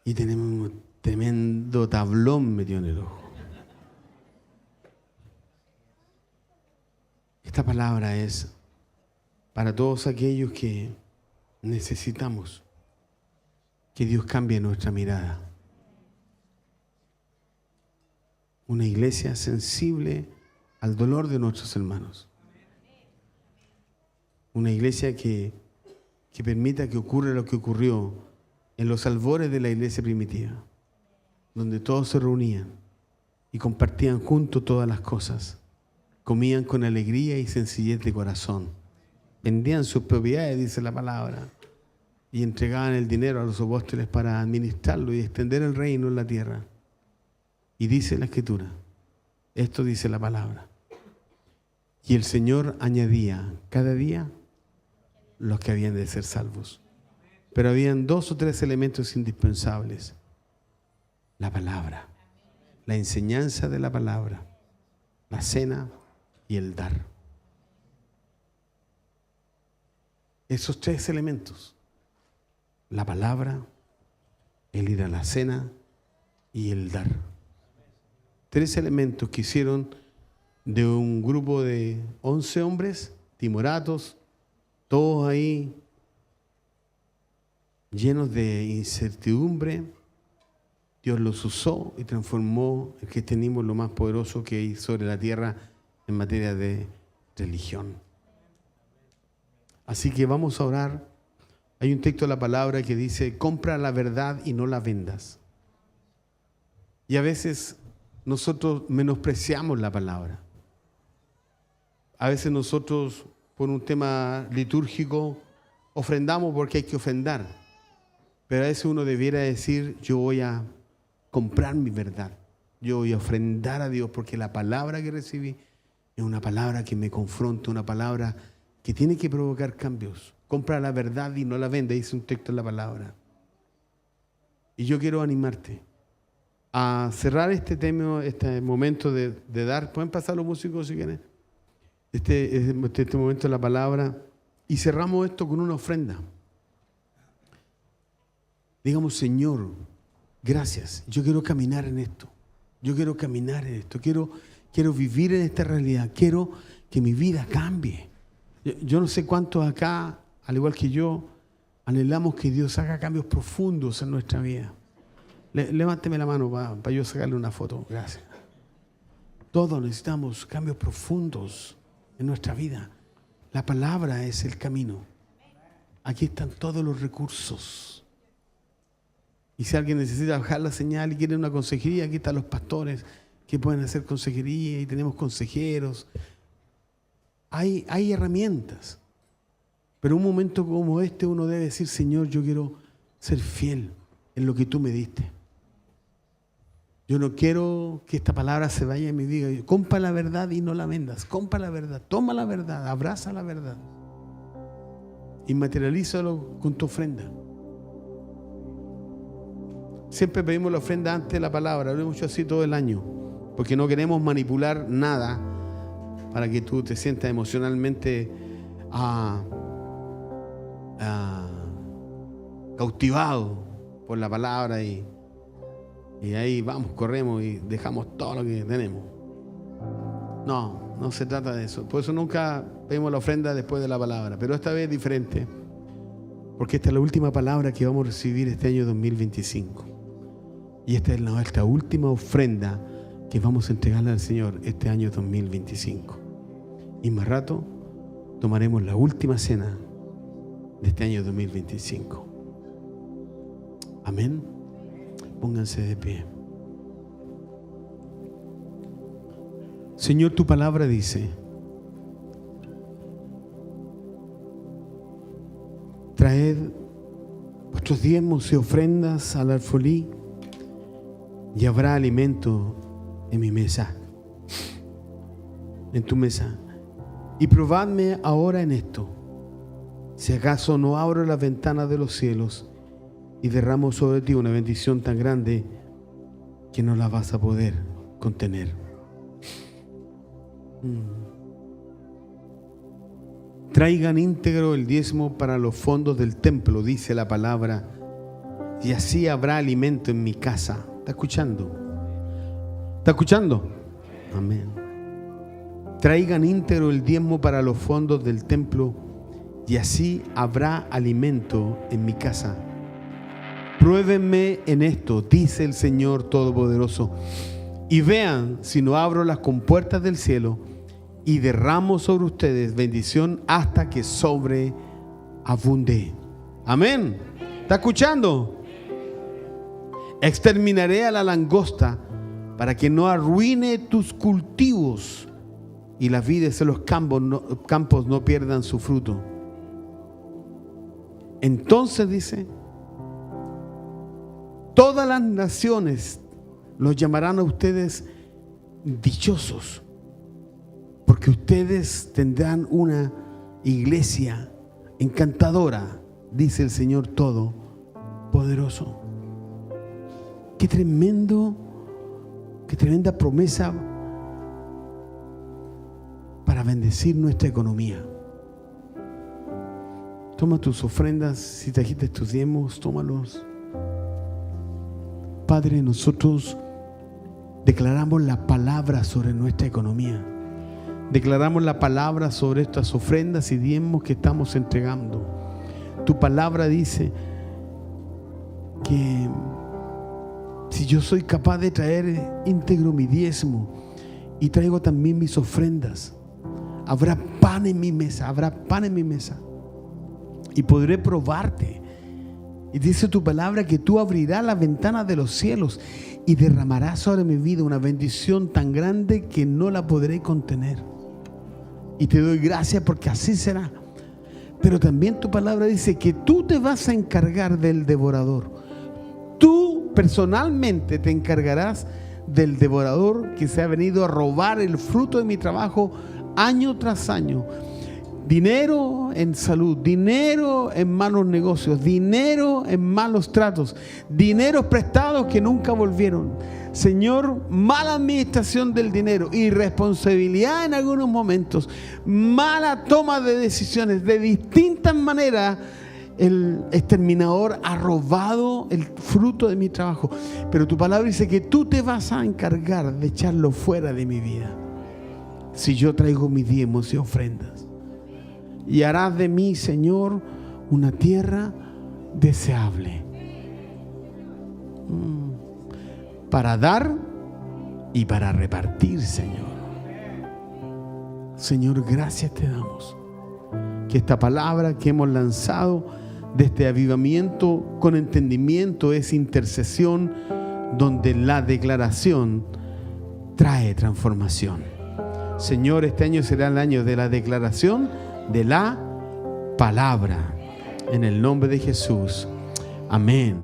y tenemos un tremendo tablón metido en el ojo. Esta palabra es para todos aquellos que necesitamos que Dios cambie nuestra mirada. Una iglesia sensible al dolor de nuestros hermanos. Una iglesia que permita que ocurra lo que ocurrió en los albores de la iglesia primitiva, donde todos se reunían y compartían juntos todas las cosas. Comían con alegría y sencillez de corazón. Vendían sus propiedades, dice la palabra, y entregaban el dinero a los apóstoles para administrarlo y extender el reino en la tierra. Y dice la Escritura, esto dice la palabra. Y el Señor añadía cada día los que habían de ser salvos. Pero habían 2 o 3 elementos indispensables. La palabra, la enseñanza de la palabra, la cena y el dar. Esos 3 elementos, la palabra, el ir a la cena y el dar. 3 elementos que hicieron de un grupo de 11 hombres, timoratos, todos ahí llenos de incertidumbre. Dios los usó y transformó el cristianismo en lo más poderoso que hay sobre la tierra en materia de religión. Así que vamos a orar. Hay un texto de la palabra que dice, compra la verdad y no la vendas. Y a veces nosotros menospreciamos la palabra. A veces nosotros, por un tema litúrgico, ofrendamos porque hay que ofrendar. Pero a veces uno debiera decir, yo voy a comprar mi verdad. Yo voy a ofrendar a Dios porque la palabra que recibí es una palabra que me confronta, una palabra que tiene que provocar cambios. Compra la verdad y no la venda, dice un texto en la palabra. Y yo quiero animarte a cerrar este tema, este momento de dar. ¿Pueden pasar los músicos si quieren? Este momento de la palabra. Y cerramos esto con una ofrenda. Digamos, Señor, gracias. Yo quiero caminar en esto. Yo quiero caminar en esto. Quiero vivir en esta realidad. Quiero que mi vida cambie. Yo no sé cuántos acá, al igual que yo, anhelamos que Dios haga cambios profundos en nuestra vida. Levánteme la mano para yo sacarle una foto. Gracias. Todos necesitamos cambios profundos en nuestra vida. La palabra es el camino. Aquí están todos los recursos. Y si alguien necesita bajar la señal y quiere una consejería, aquí están los pastores que pueden hacer consejería y tenemos consejeros. Hay herramientas. Pero en un momento como este uno debe decir, Señor, yo quiero ser fiel en lo que tú me diste. Yo no quiero que esta palabra se vaya en mi vida. Compra la verdad y no la vendas. Compra la verdad, toma la verdad, abraza la verdad. Y materialízalo con tu ofrenda. Siempre pedimos la ofrenda antes de la palabra. Lo hemos hecho así todo el año. Porque no queremos manipular nada para que tú te sientas emocionalmente cautivado por la palabra y ahí vamos, corremos y dejamos todo lo que tenemos. No se trata de eso. Por eso nunca pedimos la ofrenda después de la palabra. Pero esta vez es diferente, porque esta es la última palabra que vamos a recibir este año 2025. Y esta es nuestra última ofrenda que vamos a entregarle al Señor este año 2025. Y más rato tomaremos la última cena de este año 2025. Amén. Pónganse de pie. Señor, tu palabra dice: traed vuestros diezmos y ofrendas al alfolí y habrá alimento en mi mesa, en tu mesa. Y probadme ahora en esto, si acaso no abro las ventanas de los cielos y derramo sobre ti una bendición tan grande que no la vas a poder contener. Traigan íntegro el diezmo para los fondos del templo, dice la palabra, y así habrá alimento en mi casa. ¿Está escuchando? ¿Está escuchando? Amén. Traigan íntegro el diezmo para los fondos del templo, y así habrá alimento en mi casa. Pruébenme en esto, dice el Señor Todopoderoso, y vean si no abro las compuertas del cielo y derramo sobre ustedes bendición hasta que sobreabunde. Amén. ¿Está escuchando? Exterminaré a la langosta para que no arruine tus cultivos y las vides en los campos no pierdan su fruto. Entonces dice: todas las naciones los llamarán a ustedes dichosos, porque ustedes tendrán una iglesia encantadora, dice el Señor Todopoderoso. Qué tremenda promesa para bendecir nuestra economía. Toma tus ofrendas, si trajiste tus diezmos, tómalos. Padre, nosotros declaramos la palabra sobre nuestra economía. Declaramos la palabra sobre estas ofrendas y diezmos que estamos entregando. Tu palabra dice que si yo soy capaz de traer íntegro mi diezmo y traigo también mis ofrendas, habrá pan en mi mesa, habrá pan en mi mesa. Y podré probarte. Y dice tu palabra que tú abrirás las ventanas de los cielos y derramarás sobre mi vida una bendición tan grande que no la podré contener. Y te doy gracias porque así será. Pero también tu palabra dice que tú te vas a encargar del devorador. Tú personalmente te encargarás del devorador que se ha venido a robar el fruto de mi trabajo año tras año. Dinero en salud, dinero en malos negocios, dinero en malos tratos, dineros prestados que nunca volvieron. Señor, mala administración del dinero, irresponsabilidad en algunos momentos, mala toma de decisiones. De distintas maneras el exterminador ha robado el fruto de mi trabajo. Pero tu palabra dice que tú te vas a encargar de echarlo fuera de mi vida si yo traigo mis diezmos y ofrendas. Y harás de mí, Señor, una tierra deseable para dar y para repartir, Señor. Señor, gracias te damos. Que esta palabra que hemos lanzado de este avivamiento con entendimiento es intercesión, donde la declaración trae transformación. Señor, este año será el año de la declaración de la palabra. En el nombre de Jesús. Amén.